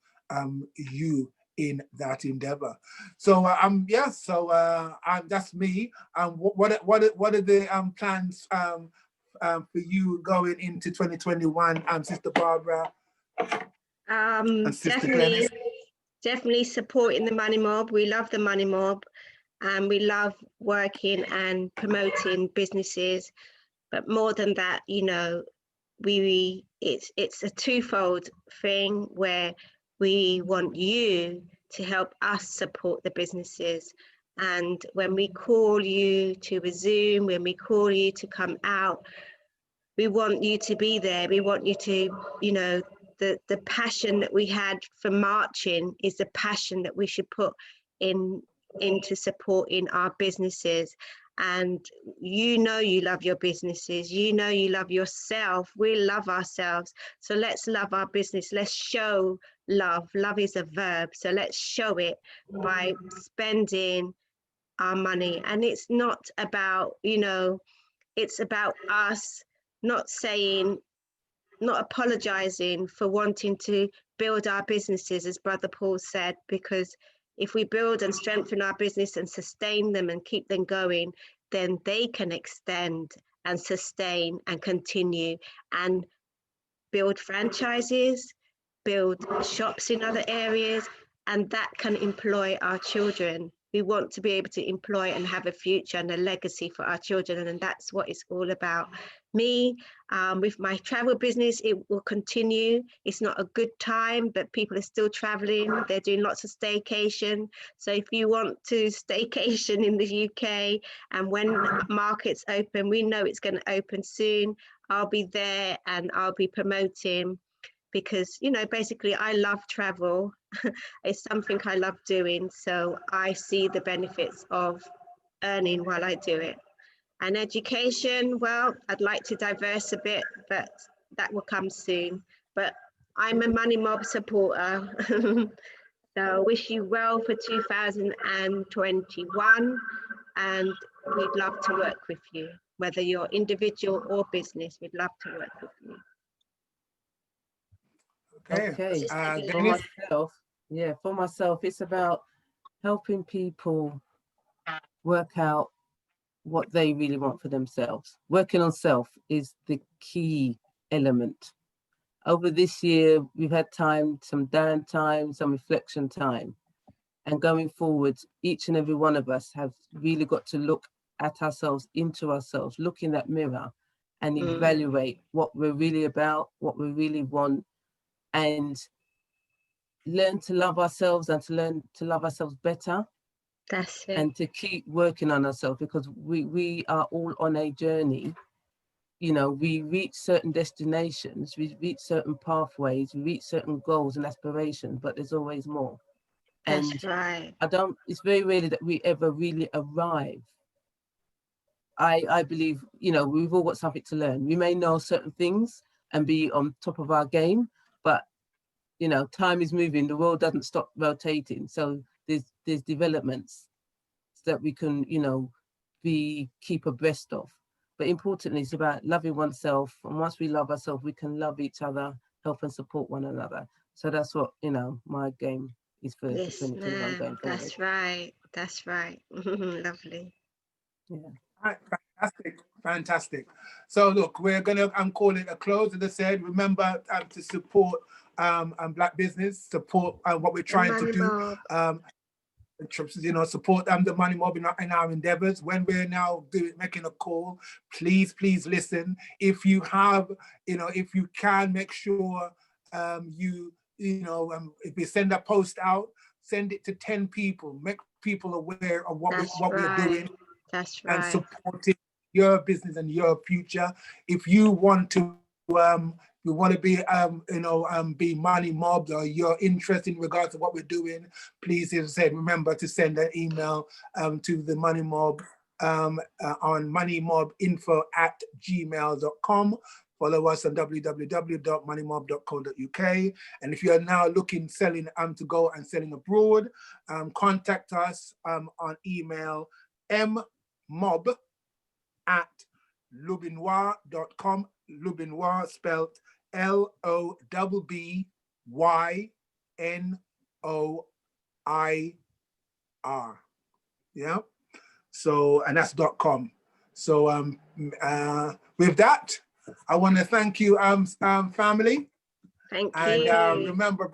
you in that endeavor. So yeah, so that's me. What are the plans for you going into 2021, Sister Barbara and Sister Glenys?
Definitely supporting the Money Mob. We love the Money Mob, and we love working and promoting businesses. But more than that, you know, it's a twofold thing where we want you to help us support the businesses. And when we call you to a Zoom, when we call you to come out, we want you to be there. We want you to, you know, the passion that we had for marching is the passion that we should put into supporting our businesses. And you know, you love your businesses, you know, you love yourself. We love ourselves. So let's love our business. Let's show love. Love is a verb. So let's show it by spending our money. And it's not about, you know, it's about us not apologizing for wanting to build our businesses, as Brother Paul said, because if we build and strengthen our business and sustain them and keep them going, then they can extend and sustain and continue and build franchises, build shops in other areas, and that can employ our children. We want to be able to employ and have a future and a legacy for our children, and that's what it's all about. Me, with my travel business, it will continue. It's not a good time, but people are still traveling. They're doing lots of staycation. So if you want to staycation in the UK, and when markets open, we know it's going to open soon, I'll be there and I'll be promoting, because, you know, basically I love travel. It's something I love doing. So I see the benefits of earning while I do it. And education, well, I'd like to diverse a bit, but that will come soon. But I'm a Money Mob supporter. So wish you well for 2021. And we'd love to work with you, whether you're individual or business, we'd love to work with you.
Okay. For myself, it's about helping people work out what they really want for themselves. Working on self is the key element. Over this year, we've had time, some downtime, some reflection time. And going forward, each and every one of us have really got to look at ourselves, into ourselves, look in that mirror and evaluate what we're really about, what we really want, and learn to love ourselves and to learn to love ourselves better.
That's it.
And to keep working on ourselves, because we are all on a journey. You know, we reach certain destinations, we reach certain pathways, we reach certain goals and aspirations, but there's always more.
That's right.
It's very rare that we ever really arrive. I believe, you know, we've all got something to learn. We may know certain things and be on top of our game, but, you know, time is moving, the world doesn't stop rotating. So there's developments that we can, you know, keep abreast of. But importantly, it's about loving oneself. And once we love ourselves, we can love each other, help and support one another. So that's what, you know, my game is for 2021 going forward.
That's right. That's right. Lovely.
Yeah.
Right, fantastic, fantastic. So look, we're gonna call it a close. As I said, remember to support Black business, support what we're trying to
Money
do.
Mob.
You know, support the Money Mob in our endeavors. When we're now making a call, please listen. If you have, you know, if you can, make sure if we send a post out, send it to 10 people, make people aware of what we're doing.
That's
And
right.
supporting your business and your future. If you want to be be Money Mob, or you're interested in regards to what we're doing, please, as I said, remember to send an email to the Money Mob on moneymobinfo@gmail.com. Follow us on www.moneymob.co.uk. And if you are now selling to go and selling abroad, contact us on email mob@loubinoir.com. Loubinoir spelled LOUBYNOIR. Yeah. So, and that's .com. So with that, I want to thank you, family.
Thank
and
you.
remember,